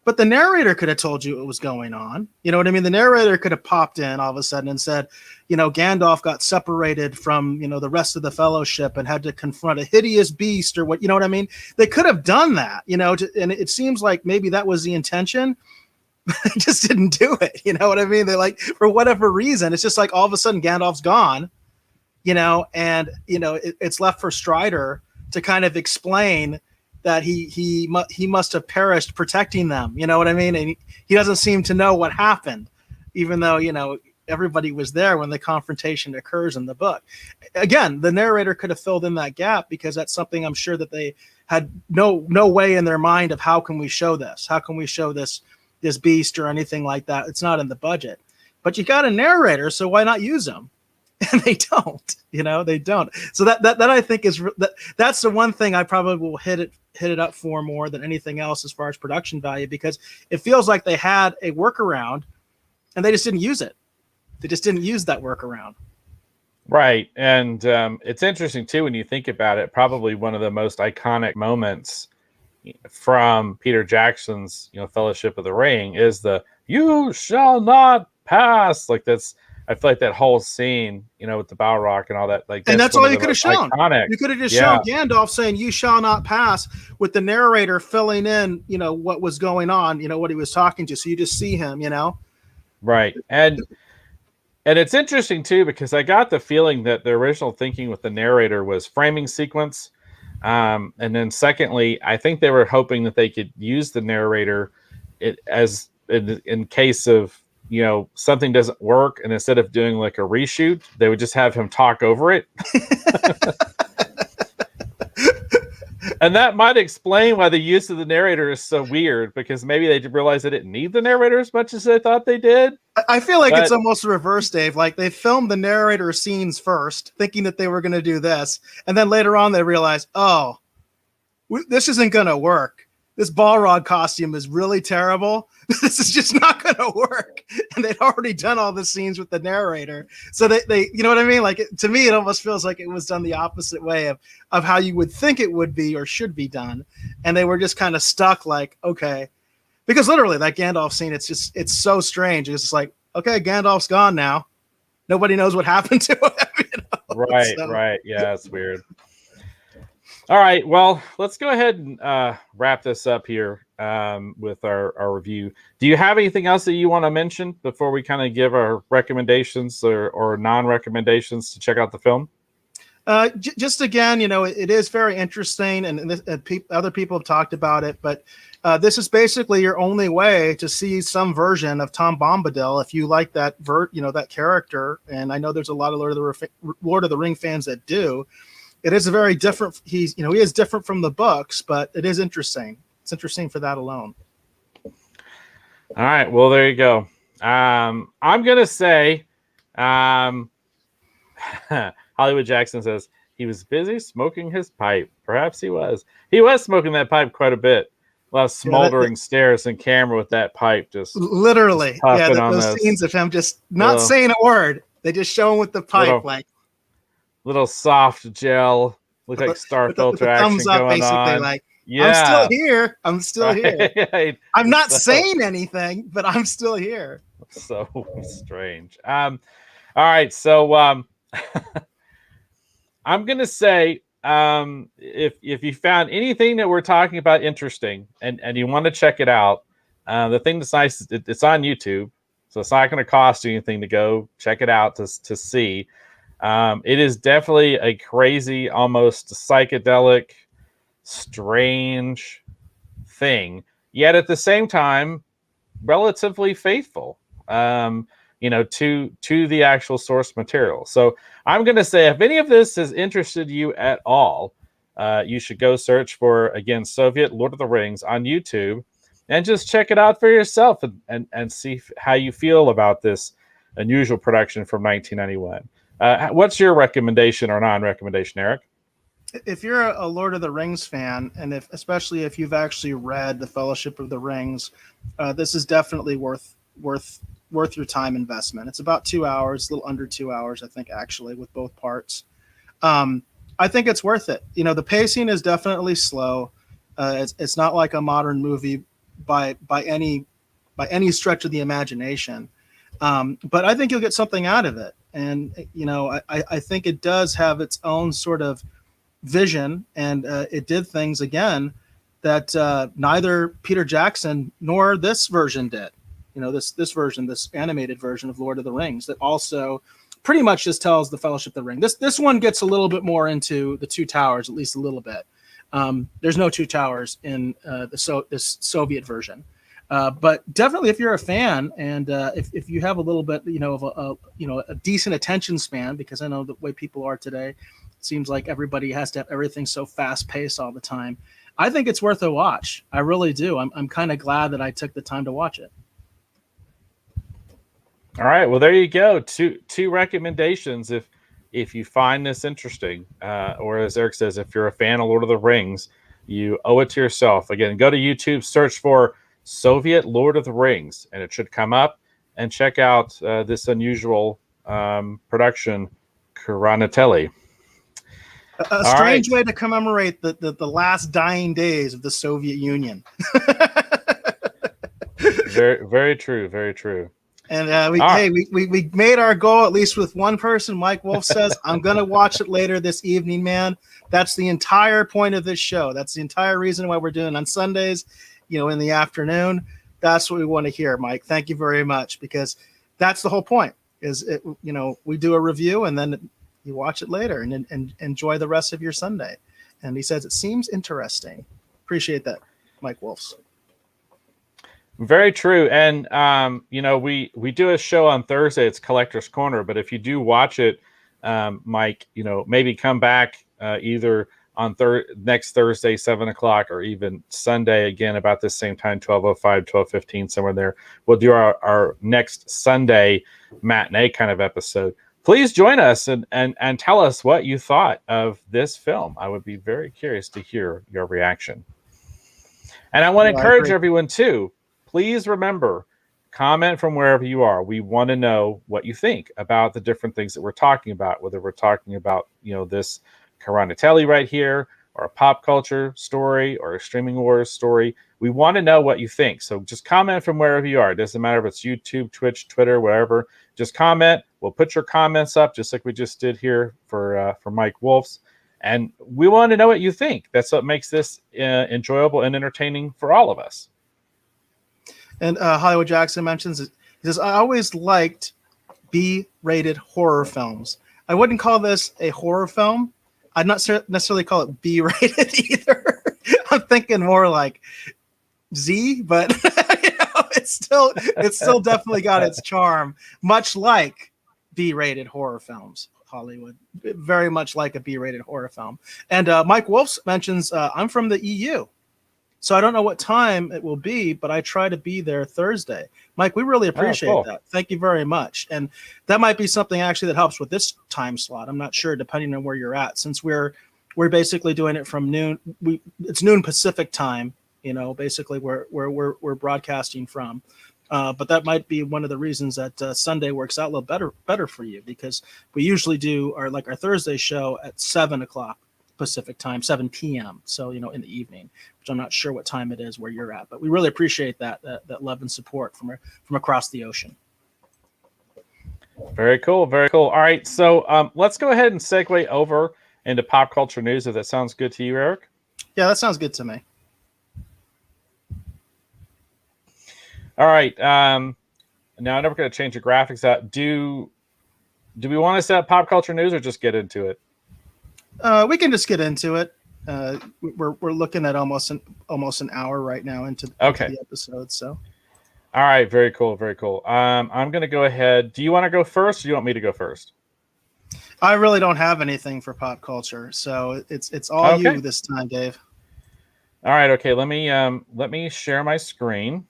But the narrator could have told you what was going on. You know what I mean? The narrator could have popped in all of a sudden and said, Gandalf got separated from, the rest of the fellowship and had to confront a hideous beast or what, you know what I mean? They could have done that, and it seems like maybe that was the intention. They just didn't do it. You know what I mean? They're for whatever reason, it's just all of a sudden Gandalf's gone, and, it's left for Strider to kind of explain that he must have perished protecting them. You know what I mean? And he doesn't seem to know what happened, even though, everybody was there when the confrontation occurs in the book. Again, the narrator could have filled in that gap because that's something I'm sure that they had no way in their mind of how can we show this? How can we show this beast or anything like that? It's not in the budget. But you got a narrator, so why not use them? And they don't, they don't. So that I think that's the one thing I probably will hit it up for more than anything else as far as production value, because it feels like they had a workaround and they just didn't use it. They just didn't use that workaround. Right. And it's interesting too, when you think about it, probably one of the most iconic moments from Peter Jackson's, Fellowship of the Ring is the "You shall not pass." I feel like that whole scene, with the Balrog and all that, and that's all you could have shown. Iconic. You could have just shown Gandalf saying "You shall not pass" with the narrator filling in, what was going on, what he was talking to. So you just see him, Right. And it's interesting too, because I got the feeling that the original thinking with the narrator was framing sequence. And then secondly, I think they were hoping that they could use the narrator as in case of, something doesn't work, and instead of doing like a reshoot, they would just have him talk over it. And that might explain why the use of the narrator is so weird, because maybe they realized they didn't need the narrator as much as they thought they did. I feel like it's almost reverse, Dave. Like they filmed the narrator scenes first, thinking that they were going to do this. And then later on, they realized, this isn't going to work. This Balrog costume is really terrible. This is just not going to work. And they'd already done all the scenes with the narrator. So they you know what I mean? To me, it almost feels like it was done the opposite way of how you would think it would be or should be done. And they were just kind of stuck okay. Because literally that Gandalf scene, it's so strange. It's just okay, Gandalf's gone now. Nobody knows what happened to him. Right. Yeah, it's weird. All right, well, let's go ahead and wrap this up here with our review. Do you have anything else that you want to mention before we kind of give our recommendations or non-recommendations to check out the film? Just again, it is very interesting, and other people have talked about it, but this is basically your only way to see some version of Tom Bombadil if you like that that character. And I know there's a lot of Lord of the Ring fans that do. It is a very different. He is different from the books, but it is interesting. It's interesting for that alone. All right. Well, there you go. I'm gonna say, Hollywood Jackson says he was busy smoking his pipe. Perhaps he was. He was smoking that pipe quite a bit. A lot of smoldering stares in camera with that pipe. Just literally, those scenes of him just not saying a word. They just show him with the pipe, little soft gel, look like star filter action thumbs up, going basically, on. I'm still here. I'm still here. I'm not saying anything, but I'm still here. So strange. All right, so I'm gonna say, if you found anything that we're talking about interesting and you want to check it out, the thing that's nice is it's on YouTube, So it's not going to cost you anything to go check it out to see. It is definitely a crazy, almost psychedelic, strange thing, yet at the same time, relatively faithful, to the actual source material. So I'm going to say, if any of this has interested you at all, you should go search for, again, Soviet Lord of the Rings on YouTube and just check it out for yourself and see how you feel about this unusual production from 1991. What's your recommendation or non-recommendation, Eric? If you're a Lord of the Rings fan, and especially if you've actually read The Fellowship of the Rings, this is definitely worth your time investment. It's about 2 hours, a little under 2 hours, I think, actually, with both parts. I think it's worth it. The pacing is definitely slow. It's not like a modern movie by any stretch of the imagination. But I think you'll get something out of it. And, I think it does have its own sort of vision, and it did things, again, that neither Peter Jackson nor this version did. This animated version of Lord of the Rings that also pretty much just tells the Fellowship of the Ring. This one gets a little bit more into the Two Towers, at least a little bit. There's no Two Towers in this Soviet version. But definitely, if you're a fan, and if you have a little bit, of a decent attention span, because I know the way people are today, it seems like everybody has to have everything so fast paced all the time. I think it's worth a watch. I really do. I'm kind of glad that I took the time to watch it. All right. Well, there you go. Two recommendations. If you find this interesting, or as Eric says, if you're a fan of Lord of the Rings, you owe it to yourself. Again, go to YouTube, search for Soviet Lord of the Rings, and it should come up, and check out this unusual production, Khraniteli. A strange way to commemorate the last dying days of the Soviet Union. Very, very true. Very true. And we made our goal, at least with one person. Mike Wolf says, I'm going to watch it later this evening, man. That's the entire point of this show. That's the entire reason why we're doing it on Sundays, in the afternoon. That's what we want to hear, Mike. Thank you very much, because that's the whole point. We do a review, and then you watch it later and enjoy the rest of your Sunday. And he says, it seems interesting. Appreciate that, Mike Wolfs. Very true. And, we do a show on Thursday. It's Collector's Corner. But if you do watch it, Mike, maybe come back either on next Thursday, 7 o'clock, or even Sunday again about this same time, 12:05, 12:15, somewhere there. We'll do our next Sunday matinee kind of episode. Please join us and tell us what you thought of this film. I would be very curious to hear your reaction. And I want to encourage everyone too. Please remember, comment from wherever you are. We want to know what you think about the different things that we're talking about, whether we're talking about, this Khraniteli right here, or a pop culture story, or a streaming wars story. We want to know what you think. So just comment from wherever you are. It doesn't matter if it's YouTube, Twitch, Twitter, wherever. Just comment. We'll put your comments up, just like we just did here for Mike Wolfs. And we want to know what you think. That's what makes this enjoyable and entertaining for all of us. And Hollywood Jackson mentions, he says, I always liked B-rated horror films. I wouldn't call this a horror film. I'd not necessarily call it B-rated either. I'm thinking more like Z, but it's still definitely got its charm, much like B-rated horror films. Hollywood, very much like a B-rated horror film. And Mike Wolfs mentions, I'm from the EU. So I don't know what time it will be, but I try to be there Thursday. Mike, we really appreciate that. Thank you very much. And that might be something actually that helps with this time slot. I'm not sure, depending on where you're at, since we're basically doing it from noon. It's noon Pacific time, basically where we're broadcasting from. But that might be one of the reasons that Sunday works out a little better for you, because we usually do our Thursday show at 7 o'clock Pacific time, 7 p.m. So, in the evening, which I'm not sure what time it is where you're at, but we really appreciate that love and support from across the ocean. Very cool. Very cool. All right. So let's go ahead and segue over into pop culture news, if that sounds good to you, Eric. Yeah, that sounds good to me. All right. Now I'm never going to change the graphics out. Do we want to set up pop culture news or just get into it? We can just get into it. We're looking at almost an hour right now into the episode. So, all right, very cool, very cool. I'm going to go ahead. Do you want to go first, or do you want me to go first? I really don't have anything for pop culture, so it's all you this time, Dave. All right, okay. Let me share my screen.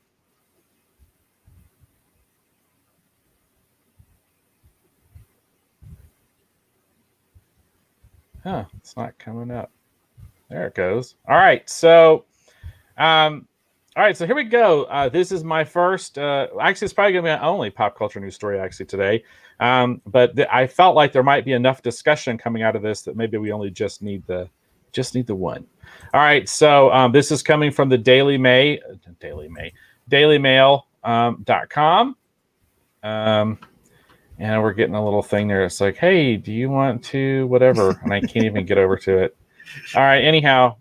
Huh, it's not coming up. There it goes. All right, so here we go. This is my first. Actually, it's probably gonna be my only pop culture news story actually today. But I felt like there might be enough discussion coming out of this that maybe we only just need the one. All right, so this is coming from the dailymail.com. And we're getting a little thing there. It's like, hey, do you want to whatever? And I can't even get over to it. All right, anyhow,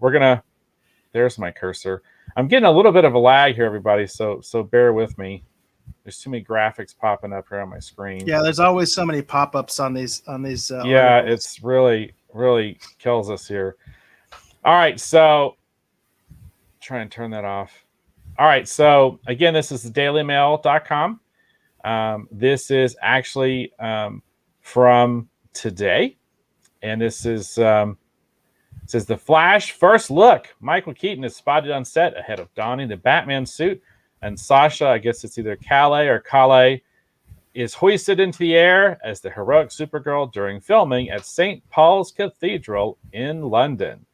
there's my cursor. I'm getting a little bit of a lag here, everybody, so bear with me. There's too many graphics popping up here on my screen. Yeah, there's always so many pop-ups on these. Yeah, articles. It's really kills us here. All right, so try and turn that off. All right, so again, this is the dailymail.com. This is actually from today, and this is says The Flash first look. Michael Keaton is spotted on set ahead of donning the Batman suit, and Sasha, I guess it's either Calais or Calais, is hoisted into the air as the heroic Supergirl during filming at St. Paul's Cathedral in London.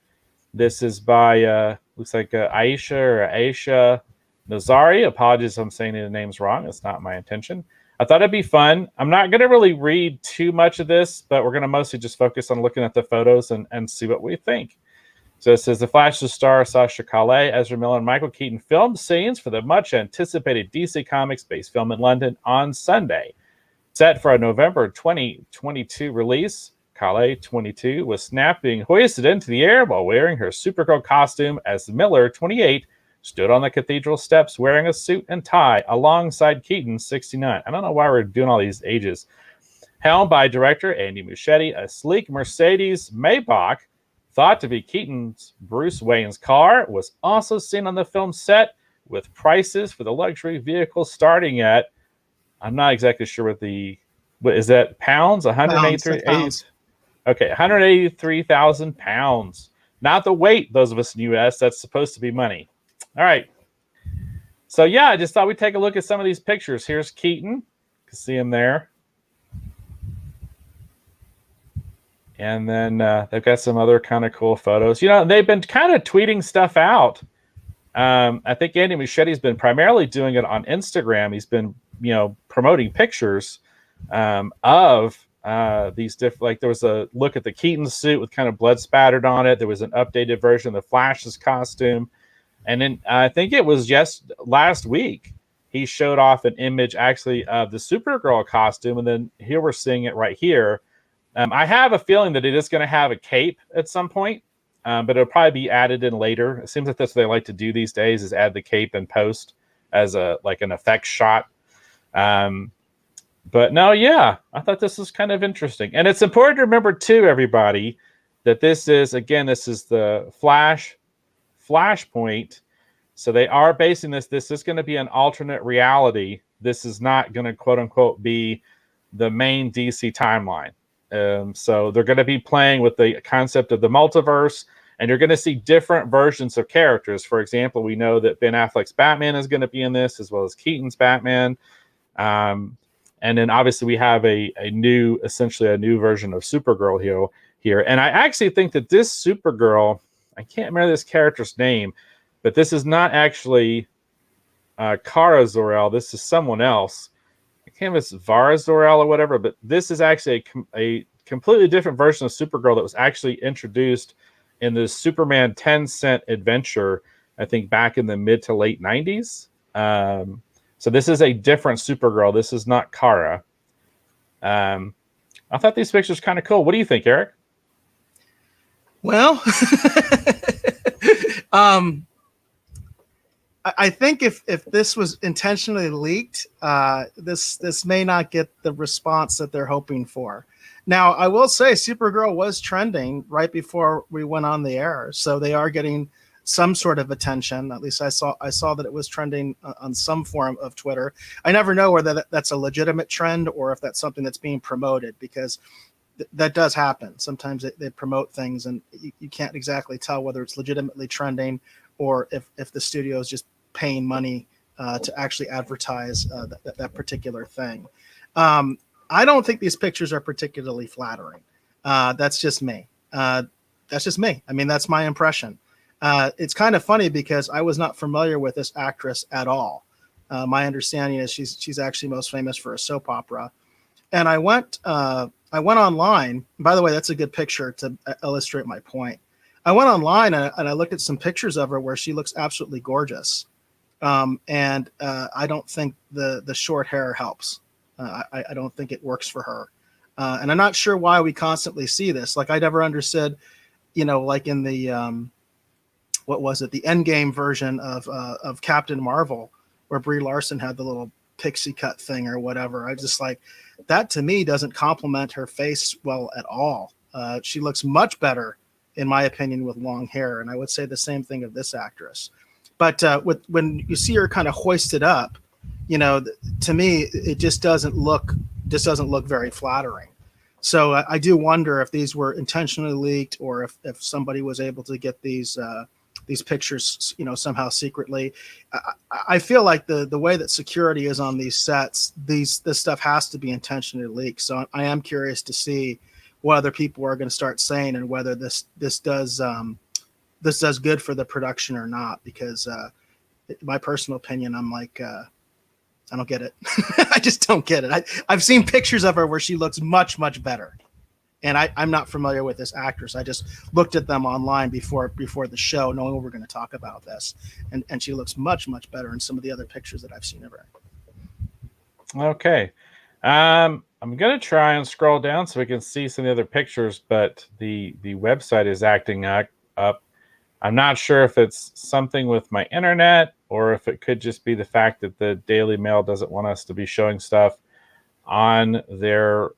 This is by looks like Aisha Nazari. Apologies if I'm saying the names wrong. It's not my intention. I thought it'd be fun. I'm not going to really read too much of this, but we're going to mostly just focus on looking at the photos and see what we think. So it says, The Flash's star Sasha Calais, Ezra Miller, and Michael Keaton filmed scenes for the much-anticipated DC Comics-based film in London on Sunday. Set for a November 2022 release, Calais, 22, was snapped being hoisted into the air while wearing her Supergirl costume as Miller, 28, stood on the cathedral steps wearing a suit and tie alongside Keaton, 69. I don't know why we're doing all these ages. Helmed by director Andy Muschietti, a sleek Mercedes Maybach, thought to be Keaton's Bruce Wayne's car, was also seen on the film set, with prices for the luxury vehicle starting at, I'm not exactly sure what is that, pounds? 183 pounds. Okay, 183,000 pounds. Not the weight, those of us in the U.S., that's supposed to be money. All right. So, yeah, I just thought we'd take a look at some of these pictures. Here's Keaton. You can see him there. And then they've got some other kind of cool photos. You know, they've been kind of tweeting stuff out. I think Andy Muschietti's been primarily doing it on Instagram. He's been, promoting pictures of these different, like there was a look at the Keaton suit with kind of blood spattered on it. There was an updated version of the Flash's costume. And then I think it was just last week he showed off an image actually of the Supergirl costume. And then here we're seeing it right here. I have a feeling that it is going to have a cape at some point, but it'll probably be added in later. It seems like that's what they like to do these days, is add the cape in post as an effects shot. But no, yeah, I thought this was kind of interesting. And it's important to remember too, everybody, that this is the Flashpoint. So they are basing this. This is going to be an alternate reality. This is not going to quote unquote be the main DC timeline. So they're going to be playing with the concept of the multiverse, and you're going to see different versions of characters. For example, we know that Ben Affleck's Batman is going to be in this, as well as Keaton's Batman. And then obviously we have essentially a new version of Supergirl here. And I actually think that this Supergirl, I can't remember this character's name, but this is not actually Kara Zor-El. This is someone else. I can't remember if it's Vara Zor-El or whatever, but this is actually a completely different version of Supergirl that was actually introduced in the Superman 10-cent adventure, I think back in the mid to late 90s. So this is a different Supergirl. This is not Kara. I thought these pictures kind of cool. What do you think, Eric? Well, I think if this was intentionally leaked, this may not get the response that they're hoping for. Now, I will say Supergirl was trending right before we went on the air, so they are getting some sort of attention. At least I saw that it was trending on some form of Twitter. I never know whether that's a legitimate trend or if that's something that's being promoted, because that does happen. Sometimes they promote things and you can't exactly tell whether it's legitimately trending or if the studio is just paying money to actually advertise that particular thing. I don't think these pictures are particularly flattering. That's just me. I mean, that's my impression. It's kind of funny because I was not familiar with this actress at all. My understanding is she's actually most famous for a soap opera. And I went online. By the way, that's a good picture to illustrate my point. I went online and I looked at some pictures of her where she looks absolutely gorgeous. And I don't think the short hair helps. I don't think it works for her. And I'm not sure why we constantly see this. Like, I never understood, like in the what was it, the Endgame version of Captain Marvel, where Brie Larson had the little pixie cut thing or whatever. I just like that, to me, doesn't complement her face well at all. She looks much better, in my opinion, with long hair. And I would say the same thing of this actress. But when you see her kind of hoisted up, to me, it just doesn't look very flattering. So I do wonder if these were intentionally leaked or if somebody was able to get these pictures, somehow secretly. I feel like the way that security is on these sets, this stuff has to be intentionally leaked. So I am curious to see what other people are going to start saying and whether this does good for the production or not. Because my personal opinion, I'm like, I don't get it. I just don't get it. I've seen pictures of her where she looks much, much better. And I'm not familiar with this actress. I just looked at them online before the show, knowing we're going to talk about this. And she looks much, much better in some of the other pictures that I've seen of her. Okay. I'm going to try and scroll down so we can see some of the other pictures, but the website is acting up. I'm not sure if it's something with my internet or if it could just be the fact that the Daily Mail doesn't want us to be showing stuff on their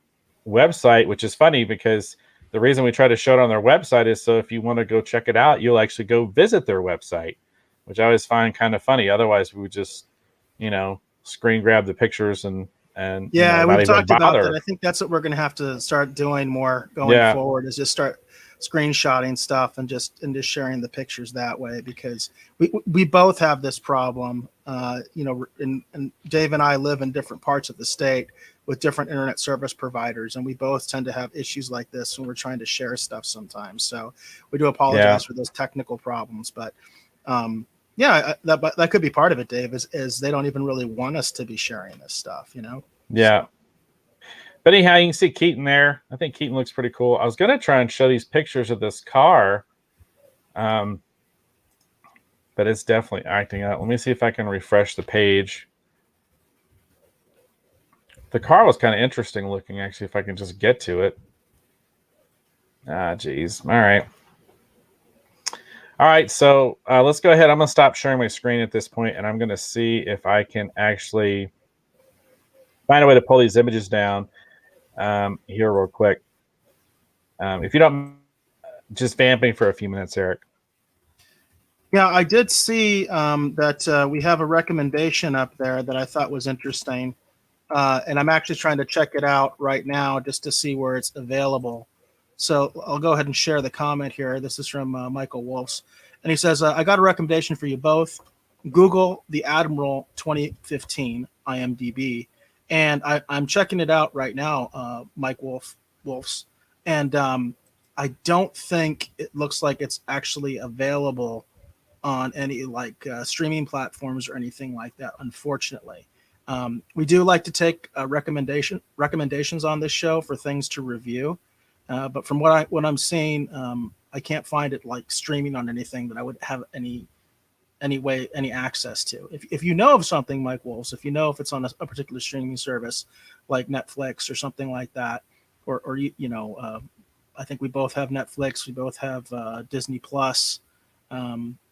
website, which is funny because the reason we try to show it on their website is so if you want to go check it out, you'll actually go visit their website, which I always find kind of funny. Otherwise, we would just, screen grab the pictures and yeah, not we've even talked bother. about that. I think that's what we're going to have to start doing more going forward, is just start screenshotting stuff and just sharing the pictures that way, because we both have this problem. And Dave and I live in different parts of the state with different internet service providers, and we both tend to have issues like this when we're trying to share stuff sometimes. So we do apologize for those technical problems, but that could be part of it, Dave, is they don't even really want us to be sharing this stuff, Yeah. So. But anyhow, you can see Keaton there. I think Keaton looks pretty cool. I was going to try and show these pictures of this car, but it's definitely acting up. Let me see if I can refresh the page. The car was kind of interesting looking, actually, if I can just get to it. Geez. All right. All right, so let's go ahead. I'm going to stop sharing my screen at this point, and I'm going to see if I can actually find a way to pull these images down here real quick. If you don't, just vamping for a few minutes, Eric. Yeah, I did see that we have a recommendation up there that I thought was interesting. And I'm actually trying to check it out right now just to see where it's available. So I'll go ahead and share the comment here. This is from Michael Wolfs. And he says, I got a recommendation for you both. Google The Admiral 2015 IMDb. And I'm checking it out right now, Mike Wolfs. And I don't think it looks like it's actually available on any streaming platforms or anything like that, unfortunately. We do like to take recommendations on this show for things to review, but from what I'm seeing, I can't find it like streaming on anything that I would have any access to. If you know of something, Mike Wolves, if you know if it's on a particular streaming service like Netflix or something like that, or I think we both have Netflix, we both have Disney Plus.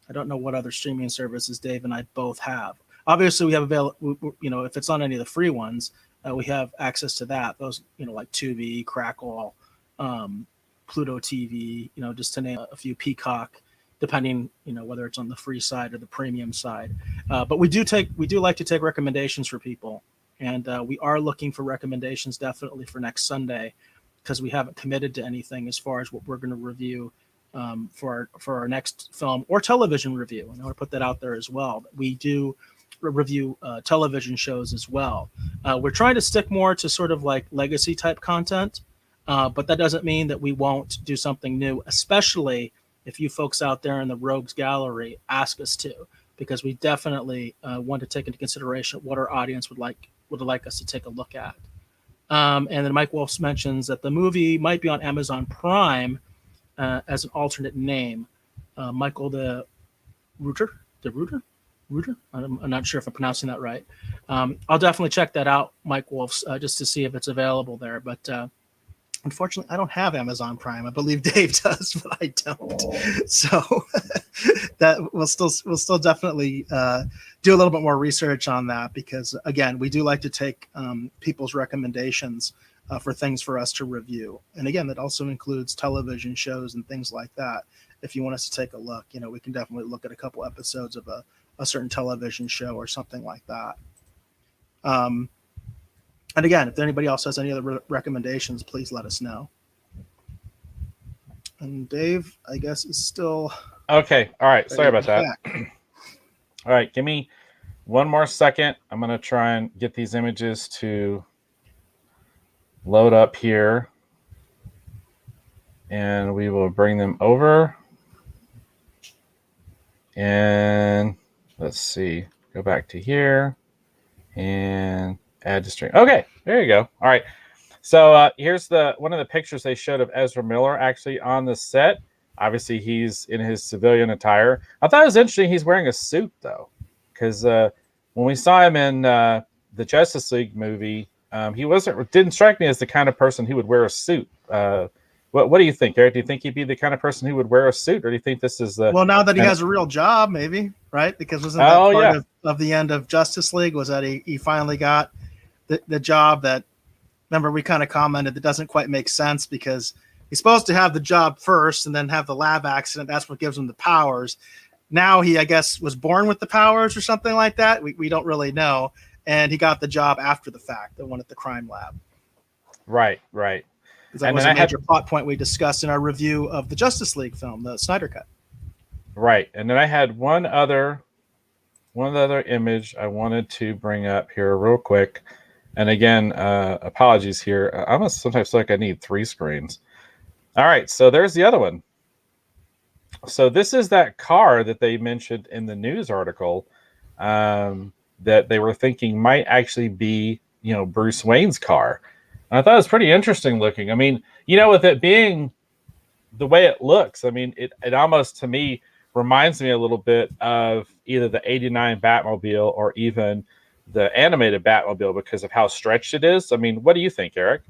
I don't know what other streaming services Dave and I both have. Obviously, we have if it's on any of the free ones, we have access to that. Those, like Tubi, Crackle, Pluto TV, just to name a few, Peacock, depending, whether it's on the free side or the premium side. But we do like to take recommendations for people, and we are looking for recommendations definitely for next Sunday, because we haven't committed to anything as far as what we're going to review for our next film or television review. And I want to put that out there as well. We do review television shows as well. We're trying to stick more to sort of like legacy type content, but that doesn't mean that we won't do something new, especially if you folks out there in the Rogues Gallery ask us to, because we definitely want to take into consideration what our audience would like us to take a look at. And then Mike Wolfs mentions that the movie might be on Amazon Prime as an alternate name. Michael the Rooter? I'm not sure if I'm pronouncing that right. I'll definitely check that out, Mike Wolfs, just to see if it's available there. But unfortunately, I don't have Amazon Prime. I believe Dave does, but I don't. So that we'll still definitely do a little bit more research on that, because again, we do like to take people's recommendations for things for us to review. And again, that also includes television shows and things like that. If you want us to take a look, we can definitely look at a couple episodes of a certain television show or something like that. And again, if anybody else has any other recommendations, please let us know. And Dave, I guess, is still... Okay. All right. Sorry about that. All right. Give me one more second. I'm going to try and get these images to load up here. And we will bring them over. And let's see. Go back to here. And add to string. Okay, there you go. All right. So here's one of the pictures they showed of Ezra Miller actually on the set. Obviously, he's in his civilian attire. I thought it was interesting he's wearing a suit, though, because when we saw him in the Justice League movie, he didn't strike me as the kind of person who would wear a suit. What do you think, Eric? Do you think he'd be the kind of person who would wear a suit, or do you think this is the... Well, now that he has a real job, maybe, right? Because wasn't that part of the end of Justice League, was that he finally got the job that, remember, we kind of commented that doesn't quite make sense, because he's supposed to have the job first and then have the lab accident. That's what gives him the powers. Now he, I guess, was born with the powers or something like that. We don't really know. And he got the job after the fact, the one at the crime lab. Right. Because that was a major plot point we discussed in our review of the Justice League film, the Snyder Cut. Right. And then I had one other image I wanted to bring up here real quick. And again, apologies here. I almost sometimes feel like I need 3 screens. All right. So there's the other one. So this is that car that they mentioned in the news article that they were thinking might actually be, Bruce Wayne's car. And I thought it was pretty interesting looking. I mean, with it being the way it looks, I mean, it almost, to me, reminds me a little bit of either the 89 Batmobile or even the animated Batmobile because of how stretched it is. I mean, what do you think, Eric?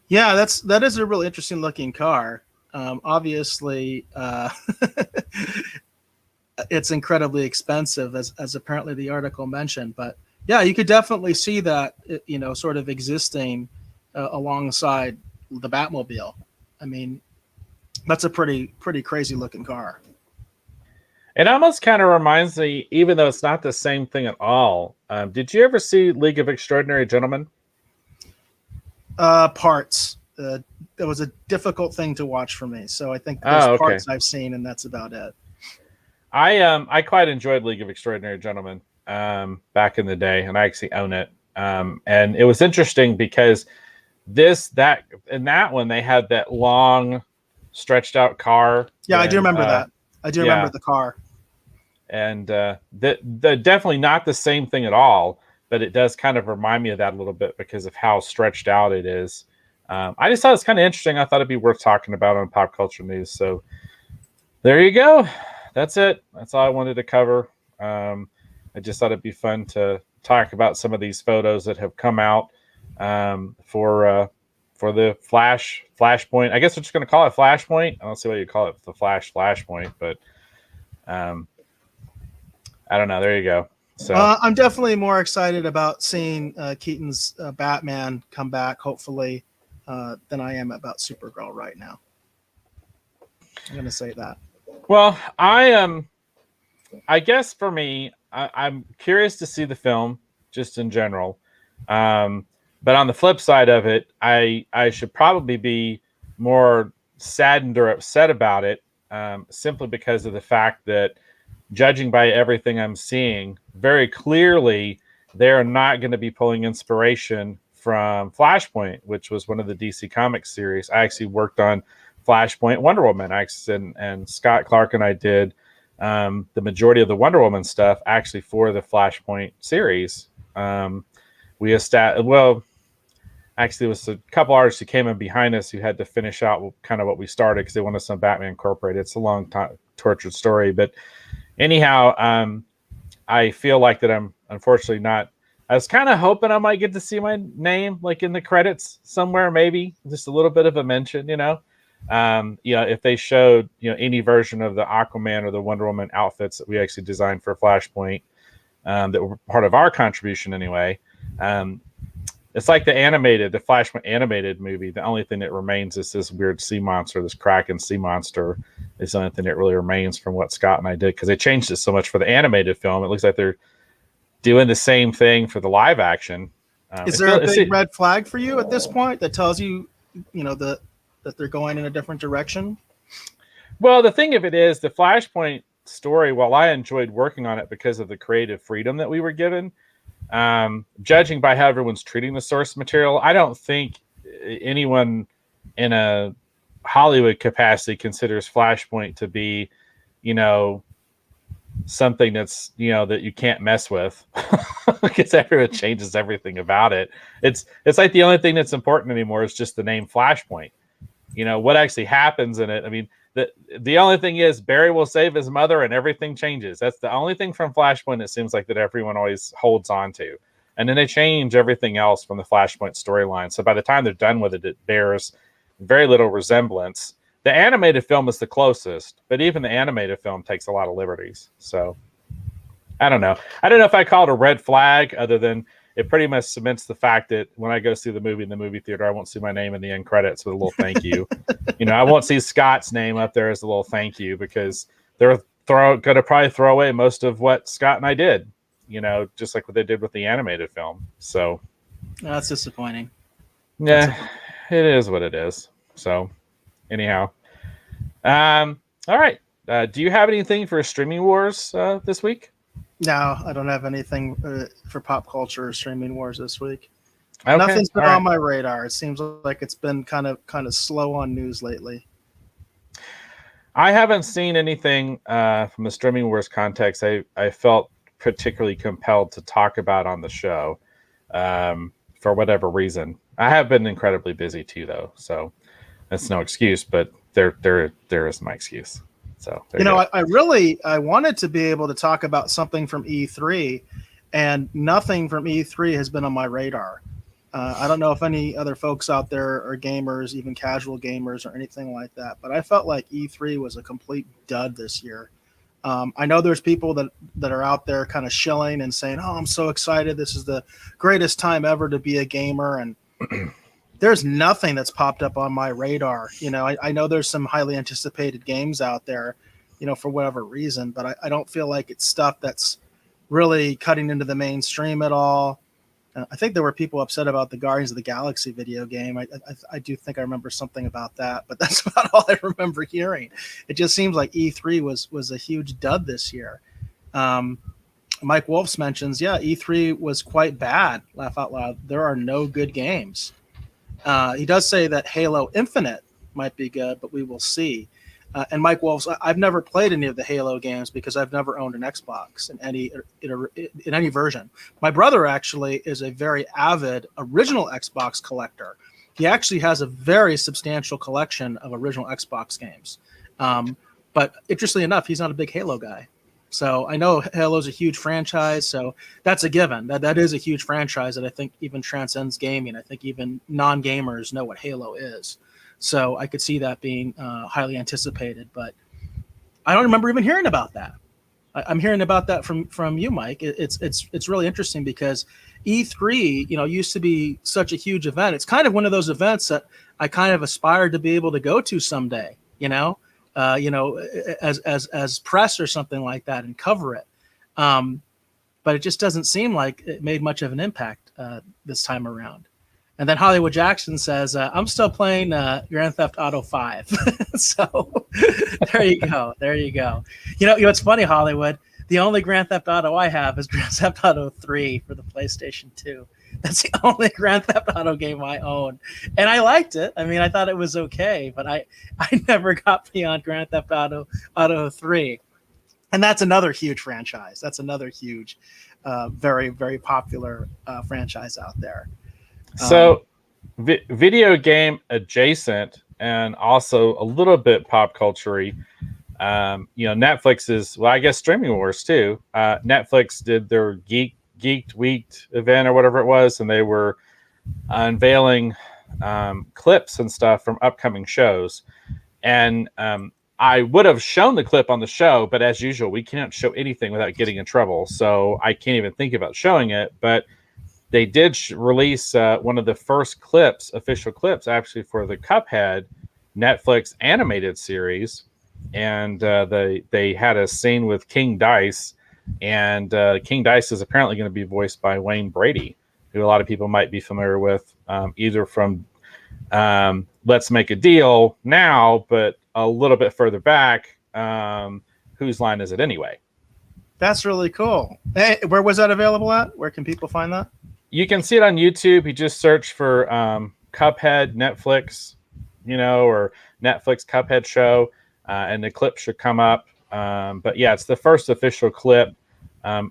Yeah, that is a really interesting looking car. Obviously, it's incredibly expensive, as apparently the article mentioned. But yeah, you could definitely see that, sort of existing alongside the Batmobile. I mean, that's a pretty crazy looking car. It almost kind of reminds me, even though it's not the same thing at all. Did you ever see League of Extraordinary Gentlemen? Parts. It was a difficult thing to watch for me, so I think there's parts I've seen, and that's about it. I quite enjoyed League of Extraordinary Gentlemen back in the day, and I actually own it. And it was interesting because in that one they had that long, stretched out car. Yeah, I do remember that. I do remember the car. And definitely not the same thing at all, but it does kind of remind me of that a little bit because of how stretched out it is. I just thought it's kind of interesting. I thought it'd be worth talking about on Pop Culture News. So there you go. That's it. That's all I wanted to cover. I just thought it'd be fun to talk about some of these photos that have come out for the Flashpoint. I guess we're just going to call it Flashpoint. I don't see what you call it, the Flashpoint, but I don't know. There you go. So I'm definitely more excited about seeing Keaton's Batman come back, hopefully, than I am about Supergirl right now. I'm going to say that. Well, I guess for me, I'm curious to see the film just in general. But on the flip side of it, I should probably be more saddened or upset about it, simply because of the fact that, judging by everything I'm seeing, very clearly they're not going to be pulling inspiration from Flashpoint, which was one of the DC Comics series. I actually worked on Flashpoint, Wonder Woman, and Scott Clark and I did the majority of the Wonder Woman stuff actually for the Flashpoint series. We established, well, actually, it was a couple artists who came in behind us who had to finish out kind of what we started because they wanted some Batman Incorporated. It's a long time, tortured story, but anyhow, I feel like that I'm unfortunately not. I was kind of hoping I might get to see my name like in the credits somewhere, maybe just a little bit of a mention, if they showed, any version of the Aquaman or the Wonder Woman outfits that we actually designed for Flashpoint, that were part of our contribution anyway. It's like the Flashpoint animated movie. The only thing that remains is this weird sea monster, this Kraken sea monster. Is the only thing that really remains from what Scott and I did, because they changed it so much for the animated film. It looks like they're doing the same thing for the live action. Is there a big red flag for you at this point that tells you, that they're going in a different direction? Well, the thing of it is, the Flashpoint story, while I enjoyed working on it because of the creative freedom that we were given, judging by how everyone's treating the source material, I don't think anyone in a Hollywood capacity considers Flashpoint to be, something that's, that you can't mess with because everyone changes everything about it. It's like the only thing that's important anymore is just the name Flashpoint. What actually happens in it. I mean, the only thing is Barry will save his mother and everything changes. That's the only thing from Flashpoint it seems like that everyone always holds on to. And then they change everything else from the Flashpoint storyline. So by the time they're done with it, it bears very little resemblance. The animated film is the closest, but even the animated film takes a lot of liberties. So I don't know. I don't know if I call it a red flag, other than it pretty much cements the fact that when I go see the movie in the movie theater, I won't see my name in the end credits with a little thank you. I won't see Scott's name up there as a little thank you, because they're going to probably throw away most of what Scott and I did, just like what they did with the animated film. So that's disappointing. Yeah, it is what it is. So anyhow, all right. Do you have anything for Streaming Wars this week? No, I don't have anything for pop culture or streaming wars this week. Okay. Nothing's been on my radar. It seems like it's been kind of slow on news lately. I haven't seen anything from the Streaming Wars context I felt particularly compelled to talk about on the show for whatever reason. I have been incredibly busy too, though, so that's no excuse, but there is my excuse. So I wanted to be able to talk about something from E3, and nothing from E3 has been on my radar. I don't know if any other folks out there are gamers, even casual gamers or anything like that, but I felt like E3 was a complete dud this year. I know there's people that are out there kind of shilling and saying, "Oh, I'm so excited! This is the greatest time ever to be a gamer," and there's nothing that's popped up on my radar. I know there's some highly anticipated games out there, for whatever reason, but I don't feel like it's stuff that's really cutting into the mainstream at all. I think there were people upset about the Guardians of the Galaxy video game. I do think I remember something about that, but that's about all I remember hearing. It just seems like E3 was a huge dud this year. Mike Wolfs mentions, E3 was quite bad. Laugh out loud. There are no good games. He does say that Halo Infinite might be good, but we will see. And Mike Wolfs, I've never played any of the Halo games because I've never owned an Xbox in any version. My brother actually is a very avid original Xbox collector. He actually has a very substantial collection of original Xbox games. But interestingly enough, he's not a big Halo guy. So I know Halo's a huge franchise, so that's a given. That is a huge franchise that I think even transcends gaming. I think even non-gamers know what Halo is. So I could see that being highly anticipated, but I don't remember even hearing about that. I'm hearing about that from you, Mike. It's really interesting because E3, used to be such a huge event. It's kind of one of those events that I kind of aspired to be able to go to someday. As press or something like that and cover it. But it just doesn't seem like it made much of an impact this time around. And then Hollywood Jackson says, I'm still playing Grand Theft Auto 5. So there you go. There you go. It's funny, Hollywood. The only Grand Theft Auto I have is Grand Theft Auto 3 for the PlayStation 2. That's the only Grand Theft Auto game I own. And I liked it. I mean, I thought it was okay, but I never got beyond Grand Theft Auto 3. And that's another huge franchise. That's another huge, very, very popular franchise out there. So video game adjacent and also a little bit pop culture-y. Netflix is, well, I guess Streaming Wars too. Netflix did their Geeked Weeked event or whatever it was, and they were unveiling clips and stuff from upcoming shows. And I would have shown the clip on the show, but as usual, we can't show anything without getting in trouble. So I can't even think about showing it. But they did release one of the first clips, official clips, actually for the Cuphead Netflix animated series. And they had a scene with King Dice. And King Dice is apparently going to be voiced by Wayne Brady, who a lot of people might be familiar with, either from Let's Make a Deal Now, but a little bit further back, Whose Line Is It Anyway? That's really cool. Hey, where was that available at? Where can people find that? You can see it on YouTube. You just search for Cuphead Netflix, or Netflix Cuphead show, and the clip should come up. But yeah, it's the first official clip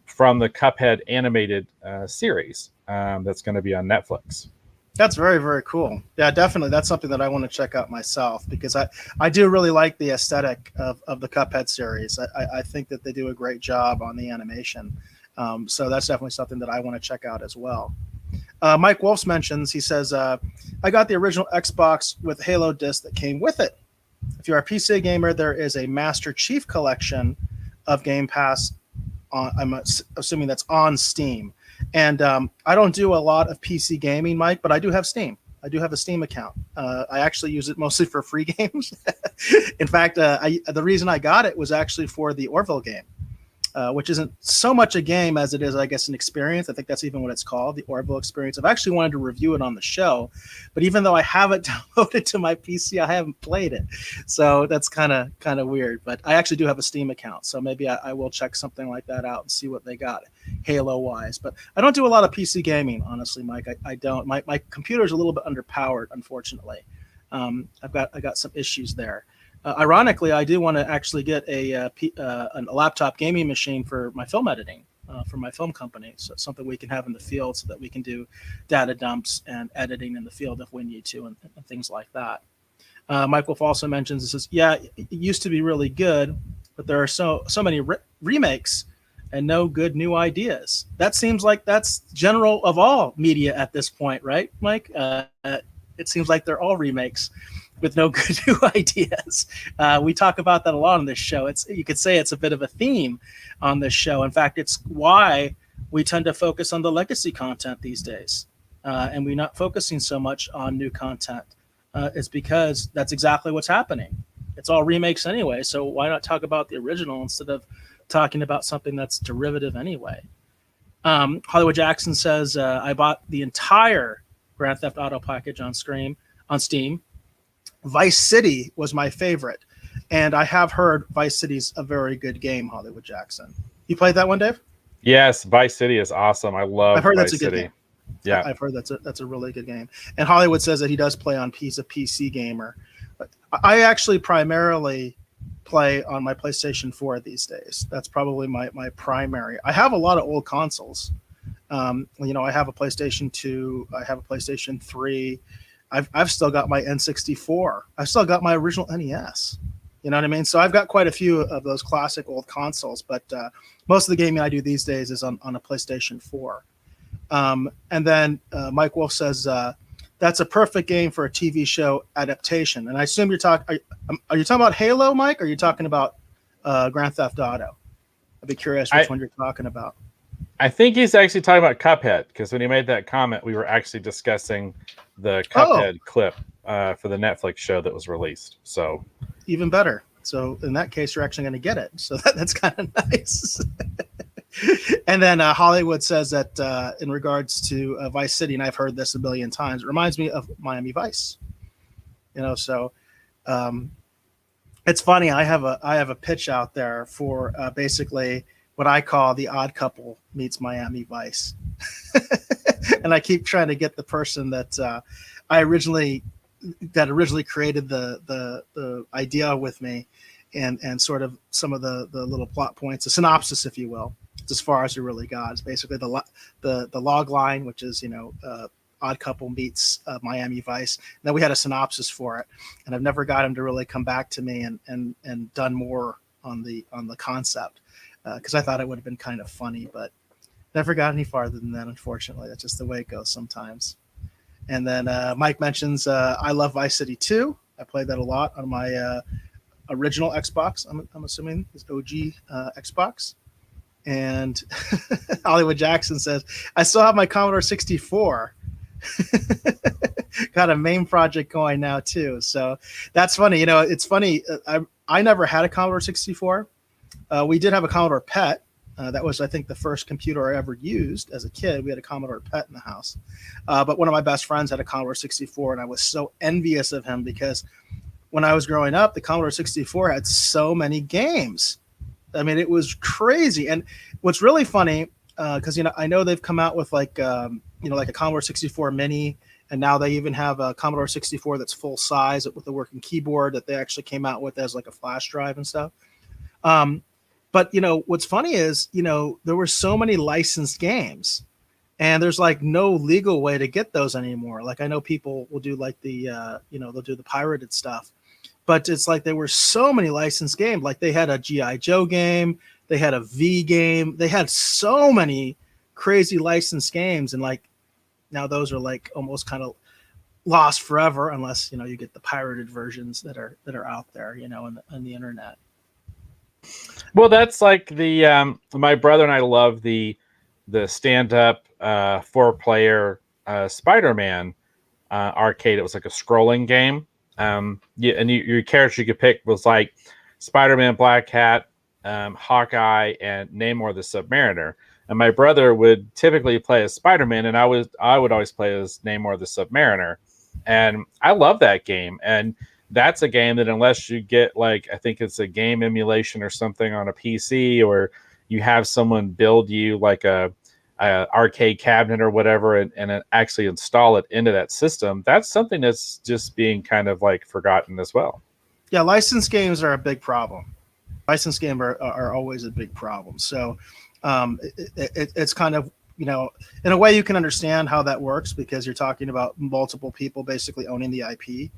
from the Cuphead animated series that's going to be on Netflix. That's very, very cool. Yeah, definitely. That's something that I want to check out myself because I do really like the aesthetic of the Cuphead series. I think that they do a great job on the animation. So that's definitely something that I want to check out as well. Mike Wolfs mentions, he says, I got the original Xbox with Halo disc that came with it. If you're a PC gamer, there is a Master Chief collection of Game Pass. I'm assuming that's on Steam. And I don't do a lot of PC gaming, Mike, but I do have Steam. I do have a Steam account. I actually use it mostly for free games. In fact, the reason I got it was actually for the Orville game, which isn't so much a game as it is, I guess, an experience. I think that's even what it's called, the Orville experience. I've actually wanted to review it on the show, but even though I have it downloaded to my PC, I haven't played it. So that's kind of weird. But I actually do have a Steam account, so maybe I will check something like that out and see what they got Halo-wise. But I don't do a lot of PC gaming, honestly, Mike. I don't. My computer's a little bit underpowered, unfortunately. I got some issues there. Ironically, I do want to actually get a laptop gaming machine for my film editing, for my film company. So it's something we can have in the field so that we can do data dumps and editing in the field if we need to and things like that. Mike Wolf also mentions, it says, yeah, it used to be really good, but there are so many remakes and no good new ideas. That seems like that's general of all media at this point, right, Mike? It seems like they're all remakes with no good new ideas. We talk about that a lot on this show. You could say it's a bit of a theme on this show. In fact, it's why we tend to focus on the legacy content these days. And we're not focusing so much on new content. It's because that's exactly what's happening. It's all remakes anyway. So why not talk about the original instead of talking about something that's derivative anyway? Hollywood Jackson says, I bought the entire Grand Theft Auto package on Steam. Vice City was my favorite, and I have heard Vice City's a very good game. Hollywood Jackson, you played that one, Dave? Yes, Vice City is awesome. I love. I've heard Vice that's a good City. Game. Yeah, I've heard that's a really good game. And Hollywood says that he does play on a PC gamer. But I actually primarily play on my PlayStation 4 these days. That's probably my primary. I have a lot of old consoles. I have a PlayStation 2. I have a PlayStation 3. I've still got my N64. I've still got my original NES. You know what I mean? So I've got quite a few of those classic old consoles, but most of the gaming I do these days is on a PlayStation 4. And then Mike Wolf says, that's a perfect game for a TV show adaptation. And I assume are you talking about Halo, Mike, or are you talking about Grand Theft Auto? I'd be curious which one you're talking about. I think he's actually talking about Cuphead, because when he made that comment, we were actually discussing the Cuphead clip for the Netflix show that was released. So even better. So in that case, you're actually going to get it. So that's kind of nice. And then Hollywood says that in regards to Vice City, and I've heard this a billion times, it reminds me of Miami Vice. So it's funny. I have a pitch out there for basically what I call the Odd Couple meets Miami Vice. And I keep trying to get the person that originally created the idea with me, and sort of some of the little plot points, a synopsis, if you will. It's as far as it really got. It's basically the log line, which is Odd Couple meets Miami Vice. And then we had a synopsis for it, and I've never got him to really come back to me and done more on the concept, because I thought it would have been kind of funny, but never got any farther than that. Unfortunately, that's just the way it goes sometimes. And then Mike mentions I love Vice City 2. I played that a lot on my original Xbox. I'm assuming it's OG Xbox. And Hollywood Jackson says, I still have my Commodore 64. Got a MAME project going now too. So that's funny. It's funny. I never had a Commodore 64. We did have a Commodore PET. That was, I think, the first computer I ever used as a kid. We had a Commodore PET in the house. But one of my best friends had a Commodore 64, and I was so envious of him because when I was growing up, the Commodore 64 had so many games. I mean, it was crazy. And what's really funny, because I know they've come out with like a Commodore 64 Mini, and now they even have a Commodore 64 that's full size with a working keyboard that they actually came out with as like a flash drive and stuff. But what's funny is there were so many licensed games, and there's like no legal way to get those anymore. Like I know people will do like the they'll do the pirated stuff. But it's like there were so many licensed games. Like they had a G.I. Joe game, they had a V game, they had so many crazy licensed games, and like now those are like almost kind of lost forever unless you get the pirated versions that are out there on the internet. Well, that's like the my brother and I love the stand-up 4-player Spider-Man arcade. It was like a scrolling game. And your character you could pick was like Spider-Man, Black Hat, Hawkeye, and Namor the Submariner. And my brother would typically play as Spider-Man, and I would always play as Namor the Submariner. And I love that game. And that's a game that unless you get like, I think it's a game emulation or something on a PC, or you have someone build you like a arcade cabinet or whatever and actually install it into that system, that's something that's just being kind of like forgotten as well. Yeah, licensed games are a big problem. Licensed games are always a big problem. So it's kind of, in a way you can understand how that works because you're talking about multiple people basically owning the IP.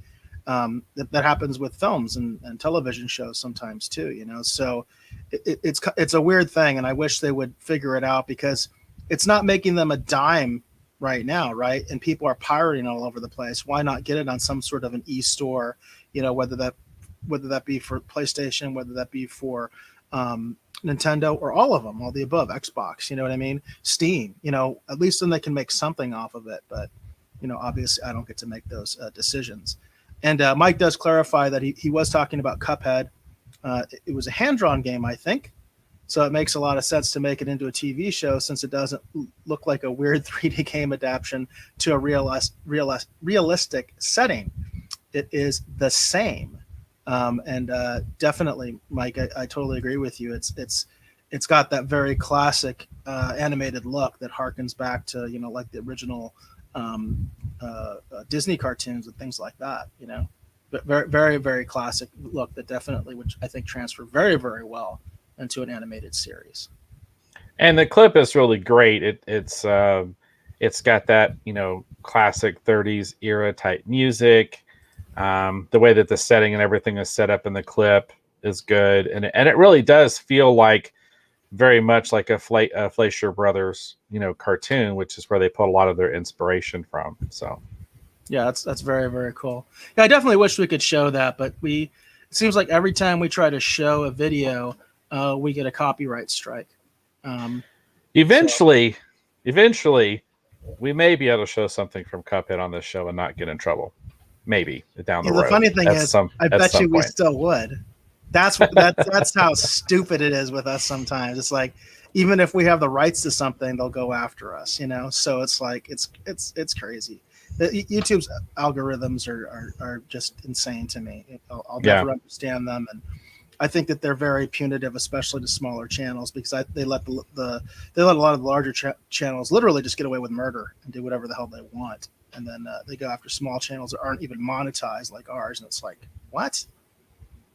That happens with films and television shows sometimes too, so it's a weird thing, and I wish they would figure it out because it's not making them a dime right now, right? And people are pirating all over the place. Why not get it on some sort of an e-store, whether that be for PlayStation, whether that be for Nintendo, or all of them, all the above, Xbox, you know what I mean? Steam, at least then they can make something off of it. But, obviously I don't get to make those decisions. And Mike does clarify that he was talking about Cuphead. It was a hand-drawn game, I think. So it makes a lot of sense to make it into a TV show since it doesn't look like a weird 3D game adaptation to a realistic setting. It is the same. And definitely, Mike, I totally agree with you. It's got that very classic animated look that harkens back to, like the original Disney cartoons and things like that, but very, very, very classic look that definitely, which I think transfer very, very well into an animated series. And the clip is really great. It's got that, classic 30s era type music. The way that the setting and everything is set up in the clip is good. And it really does feel like very much like a Fleischer Brothers, cartoon, which is where they put a lot of their inspiration from. So, yeah, that's very, very cool. Yeah, I definitely wish we could show that, but it seems like every time we try to show a video, we get a copyright strike. Eventually, we may be able to show something from Cuphead on this show and not get in trouble. Maybe down the road. The funny thing is, I bet you we still would. That's how stupid it is with us sometimes. It's like, even if we have the rights to something, they'll go after us, you know? So it's like, it's crazy. YouTube's algorithms are just insane to me. I'll never understand them. And I think that they're very punitive, especially to smaller channels, because they let a lot of the larger channels literally just get away with murder and do whatever the hell they want. And then they go after small channels that aren't even monetized like ours. And it's like, what?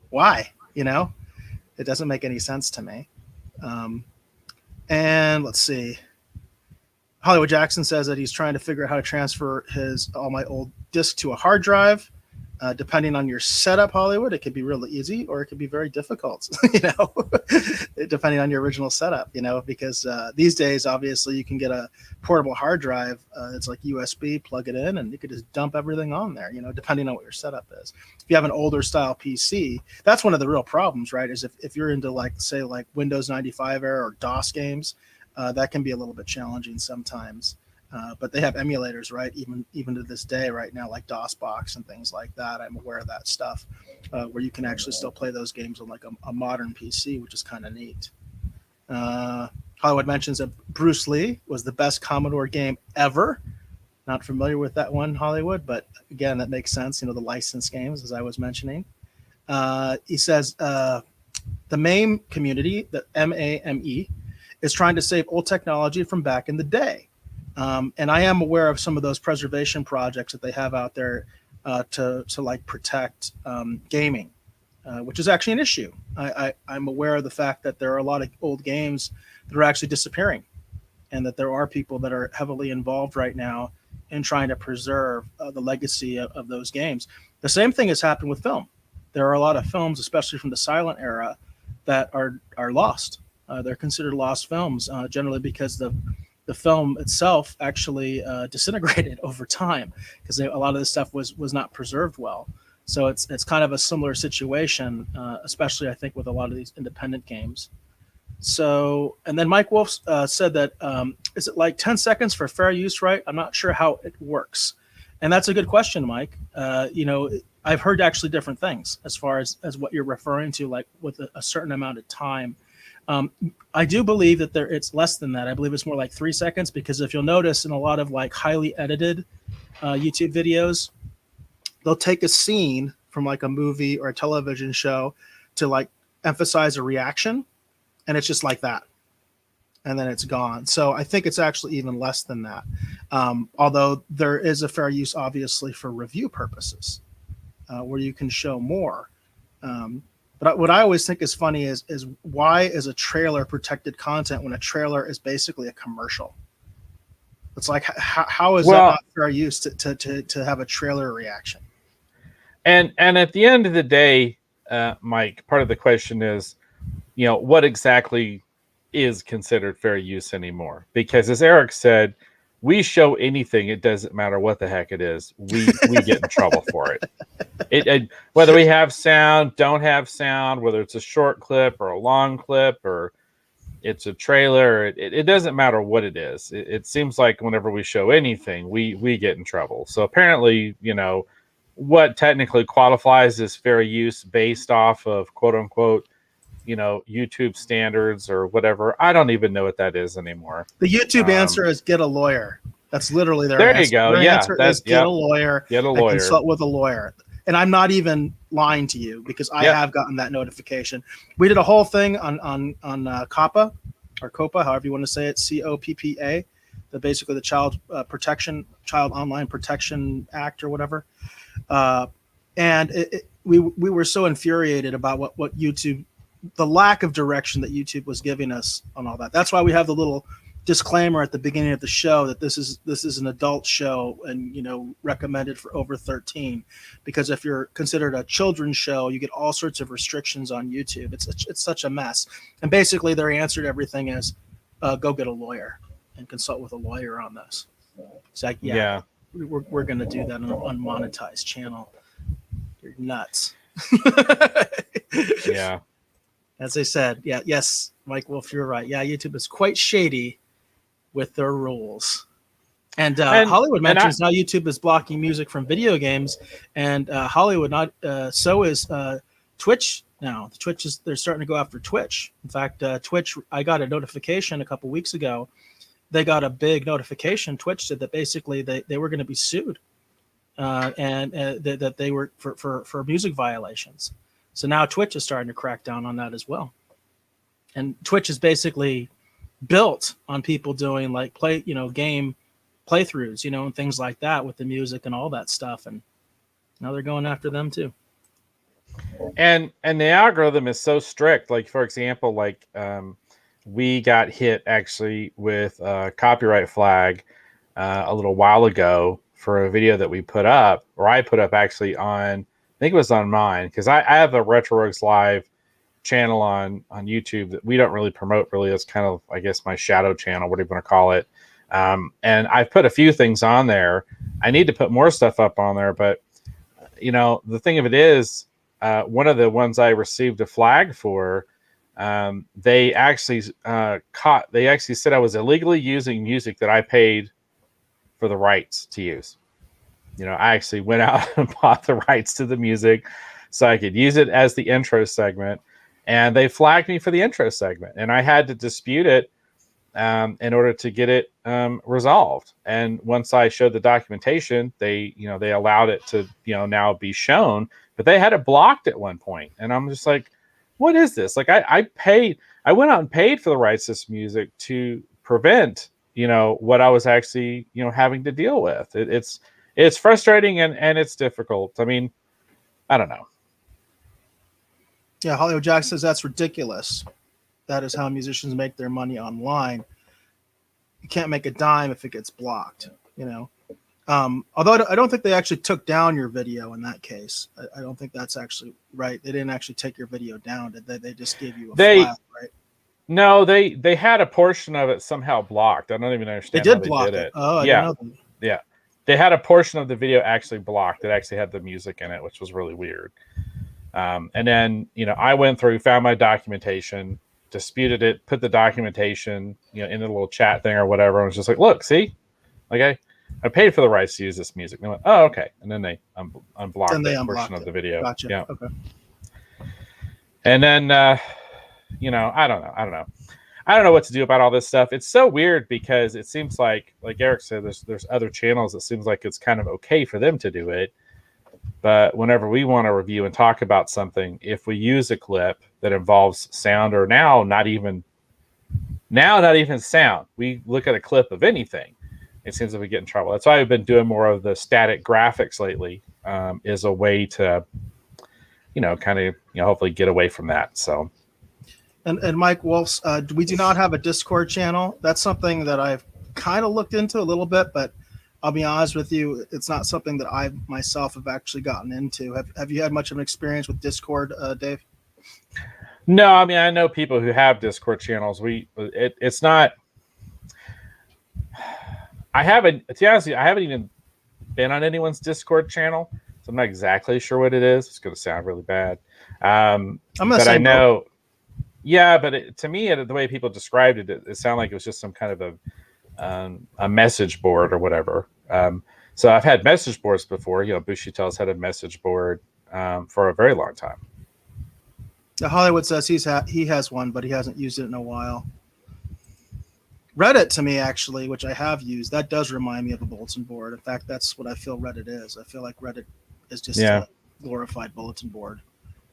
Why? You know, it doesn't make any sense to me. And let's see. Hollywood Jackson says that he's trying to figure out how to transfer all my old disc to a hard drive. Depending on your setup, Hollywood, it could be really easy or it could be very difficult, you know, depending on your original setup, you know, because these days, obviously, you can get a portable hard drive. It's like USB, plug it in, and you could just dump everything on there, you know, depending on what your setup is. If you have an older style PC, that's one of the real problems, right, is if you're into, like, say, like Windows 95 era or DOS games, that can be a little bit challenging sometimes. But they have emulators, right? Even to this day, right now, like DOSBox and things like that. I'm aware of that stuff, where you can actually still play those games on like a modern PC, which is kind of neat. Hollywood mentions that Bruce Lee was the best Commodore game ever. Not familiar with that one, Hollywood, but again, that makes sense. You know, the licensed games, as I was mentioning. He says the MAME community, the MAME, is trying to save old technology from back in the day. And I am aware of some of those preservation projects that they have out there to like protect gaming, which is actually an issue. I'm aware of the fact that there are a lot of old games that are actually disappearing, and that there are people that are heavily involved right now in trying to preserve the legacy of those games. The same thing has happened with film. There are a lot of films, especially from the silent era, that are lost. They're considered lost films, generally because the film itself actually disintegrated over time, because a lot of this stuff was not preserved well. So it's kind of a similar situation, especially I think with a lot of these independent games. So, and then Mike Wolf said that, is it like 10 seconds for fair use, right? I'm not sure how it works. And that's a good question, Mike. You know, I've heard actually different things as far as what you're referring to, like with a certain amount of time. I do believe that it's less than that. I believe it's more like 3 seconds, because if you'll notice in a lot of like highly edited YouTube videos, they'll take a scene from like a movie or a television show to like emphasize a reaction, and it's just like that, and then it's gone. So I think it's actually even less than that. Although there is a fair use, obviously, for review purposes, where you can show more. But what I always think is funny is why is a trailer protected content when a trailer is basically a commercial? It's like, how is that not fair use to have a trailer reaction? And at the end of the day, Mike, part of the question is, you know, what exactly is considered fair use anymore? Because as Eric said, we show anything, it doesn't matter what the heck it is, we get in trouble for it. It whether we have sound, don't have sound, whether it's a short clip or a long clip, or it's a trailer, it doesn't matter what it is. It seems like whenever we show anything, we get in trouble. So apparently, you know, what technically qualifies as fair use based off of quote unquote, you know, YouTube standards or whatever, I don't even know what that is anymore. The YouTube answer is get a lawyer. That's literally their there answer. You go. Their yeah, answer is get a lawyer. Get a lawyer. Consult with a lawyer. And I'm not even lying to you, because I have gotten that notification. We did a whole thing on COPPA, or COPPA, however you want to say it, COPPA, basically the Child Online Protection Act or whatever. And we were so infuriated about what YouTube, the lack of direction that YouTube was giving us on all that. That's why we have the little disclaimer at the beginning of the show that this is an adult show, and, you know, recommended for over 13, because if you're considered a children's show, you get all sorts of restrictions on YouTube. It's such a mess. And basically their answer to everything is go get a lawyer and consult with a lawyer on this. It's like, we're going to do that on an unmonetized channel. You're nuts. Yeah. As I said, yes, Mike Wolf, you're right. Yeah, YouTube is quite shady with their rules. And Hollywood mentions now YouTube is blocking music from video games, and Hollywood not. So is Twitch now. They're starting to go after Twitch. In fact, Twitch. I got a notification a couple weeks ago. They got a big notification. Twitch said that basically they were going to be sued, and that they were for music violations. So now Twitch is starting to crack down on that as well. And Twitch is basically built on people doing like game playthroughs, and things like that with the music and all that stuff. And now they're going after them too. And the algorithm is so strict. Like, for example, we got hit actually with a copyright flag a little while ago for a video that we put up, or I put up actually on, I think it was on mine, because I have a Retro Rogues Live channel on YouTube that we don't really promote. Really, it's kind of, I guess, my shadow channel, whatever you want to call it. And I've put a few things on there. I need to put more stuff up on there, but the thing of it is, one of the ones I received a flag for, they actually said I was illegally using music that I paid for the rights to use. I actually went out and bought the rights to the music so I could use it as the intro segment, and they flagged me for the intro segment, and I had to dispute it in order to get it resolved. And once I showed the documentation, they allowed it to now be shown, but they had it blocked at one point, and I'm just like, what is this? Like, I went out and paid for the rights to this music to prevent what I was actually having to deal with. It's frustrating and it's difficult. I mean, I don't know. Yeah, Hollywood Jack says that's ridiculous. That is how musicians make their money online. You can't make a dime if it gets blocked, Although I don't think they actually took down your video in that case. I don't think that's actually right. They didn't actually take your video down, did they? They just gave you a flag, right? No, they had a portion of it somehow blocked. I don't even understand how they did it. Oh, yeah. Yeah. They had a portion of the video actually blocked. It actually had the music in it, which was really weird. And then, I went through, found my documentation, disputed it, put the documentation, in a little chat thing or whatever. And was just like, look, see, like I paid for the rights to use this music. And they went, oh, okay. And then they unblocked that portion of the video. Gotcha. Yeah. Okay. And then, I don't know. I don't know what to do about all this stuff. It's so weird because it seems like Eric said, there's other channels that seems like it's kind of okay for them to do it. But whenever we want to review and talk about something, if we use a clip that involves sound, or now not even sound, we look at a clip of anything, it seems like we get in trouble. That's why I've been doing more of the static graphics lately, is a way to, kind of, hopefully get away from that. So. And Mike Wolf's, we do not have a Discord channel. That's something that I've kind of looked into a little bit, but I'll be honest with you, it's not something that I myself have actually gotten into. Have you had much of an experience with Discord, Dave? No, I mean, I know people who have Discord channels. It's not. I haven't. To be honest with you, I haven't even been on anyone's Discord channel, so I'm not exactly sure what it is. It's going to sound really bad. But I know. Yeah, but to me, the way people described it, it sounded like it was just some kind of a message board or whatever. So I've had message boards before. Bushytail's had a message board for a very long time. Hollywood says he has one, but he hasn't used it in a while. Reddit, to me, actually, which I have used, that does remind me of a bulletin board. In fact, that's what I feel Reddit is. I feel like Reddit is just a glorified bulletin board.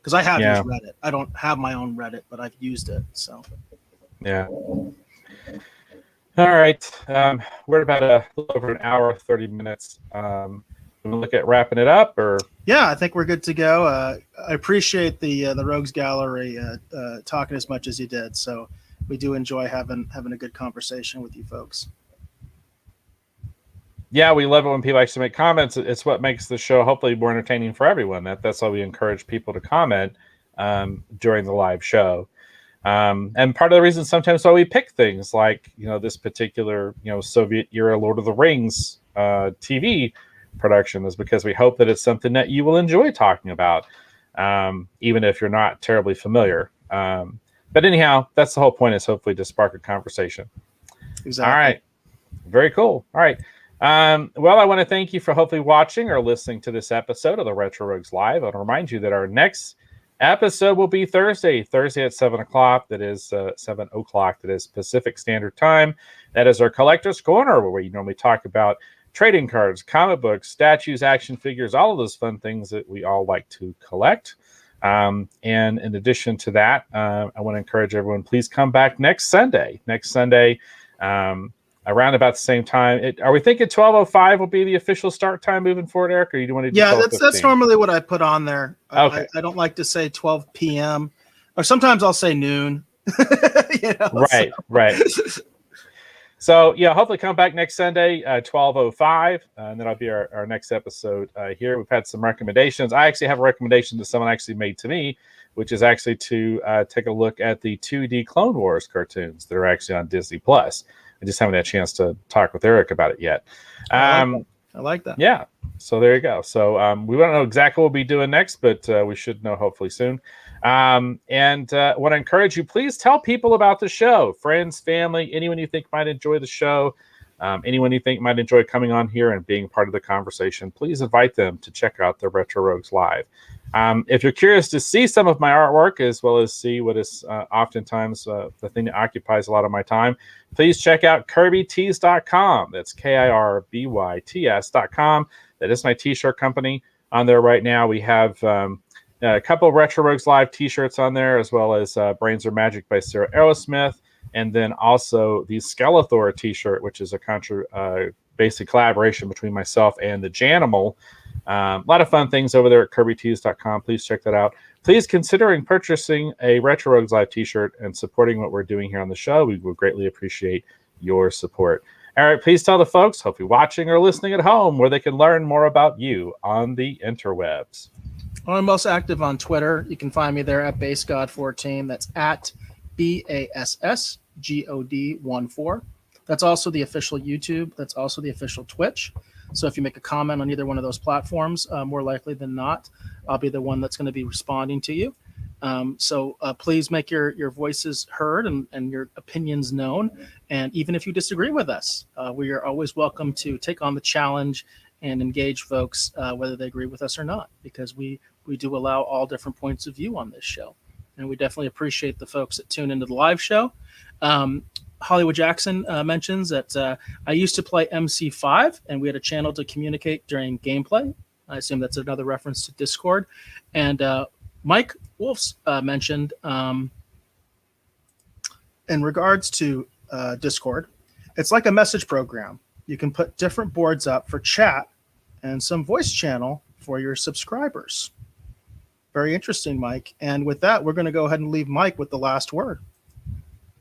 Because I have used Reddit. I don't have my own Reddit, but I've used it. So. Yeah. All right. We're about a little over an hour, 30 minutes. We look at wrapping it up, or? Yeah, I think we're good to go. I appreciate the Rogues Gallery talking as much as you did. So we do enjoy having a good conversation with you folks. Yeah, we love it when people actually make comments. It's what makes the show hopefully more entertaining for everyone. That's why we encourage people to comment during the live show. And part of the reason sometimes why we pick things like, this particular, Soviet era Lord of the Rings TV production is because we hope that it's something that you will enjoy talking about, even if you're not terribly familiar. But anyhow, that's the whole point, is hopefully to spark a conversation. Exactly. All right. Very cool. All right. Well, I want to thank you for hopefully watching or listening to this episode of the Retro Rogues Live. I'll remind you that our next episode will be Thursday at 7 o'clock. That is 7 o'clock. That is Pacific Standard Time. That is our Collector's Corner, where we normally talk about trading cards, comic books, statues, action figures, all of those fun things that we all like to collect. And in addition to that, I want to encourage everyone, please come back next Sunday. Around about the same time. Are we thinking 12:05 will be the official start time moving forward, Eric, or do you want to do 12:15? That's normally what I put on there. Okay. I don't like to say 12 p.m. or sometimes I'll say noon. Right. So yeah, hopefully come back next Sunday, 12:05, and that'll be our next episode here. We've had some recommendations. I actually have a recommendation that someone actually made to me, which is actually to take a look at the 2D Clone Wars cartoons that are actually on Disney Plus. I just haven't had a chance to talk with Eric about it yet. I like that. Yeah. So there you go. So we don't know exactly what we'll be doing next, but we should know hopefully soon. And want to encourage you, please tell people about the show, friends, family, anyone you think might enjoy the show, anyone you think might enjoy coming on here and being part of the conversation. Please invite them to check out the Retro Rogues Live. If you're curious to see some of my artwork, as well as see what is oftentimes the thing that occupies a lot of my time, please check out KirbyTees.com. That's KIRBYTS.com. That is my t-shirt company. On there right now, we have a couple of Retro Rogues Live t-shirts on there, as well as Brains Are Magic by Sarah Aerosmith, and then also the Skeletor t-shirt, which is a basic collaboration between myself and the Janimal. A lot of fun things over there at KirbyTees.com. Please check that out. Please considering purchasing a Retro Rogues Live t-shirt and supporting what we're doing here on the show. We would greatly appreciate your support. All right, please tell the folks, hopefully watching or listening at home, where they can learn more about you on the interwebs. Well, I'm most active on Twitter. You can find me there at BassGod14. That's at BASSGOD14. That's also the official YouTube. That's also the official Twitch. So if you make a comment on either one of those platforms, more likely than not, I'll be the one that's going to be responding to you. So please make your voices heard and your opinions known. And even if you disagree with us, we are always welcome to take on the challenge and engage folks, whether they agree with us or not, because we do allow all different points of view on this show. And we definitely appreciate the folks that tune into the live show. Hollywood Jackson mentions that I used to play MC5, and we had a channel to communicate during gameplay. I assume that's another reference to Discord. And Mike Wolf's mentioned in regards to Discord, it's like a message program. You can put different boards up for chat and some voice channel for your subscribers. Very interesting, Mike. And with that, we're going to go ahead and leave Mike with the last word.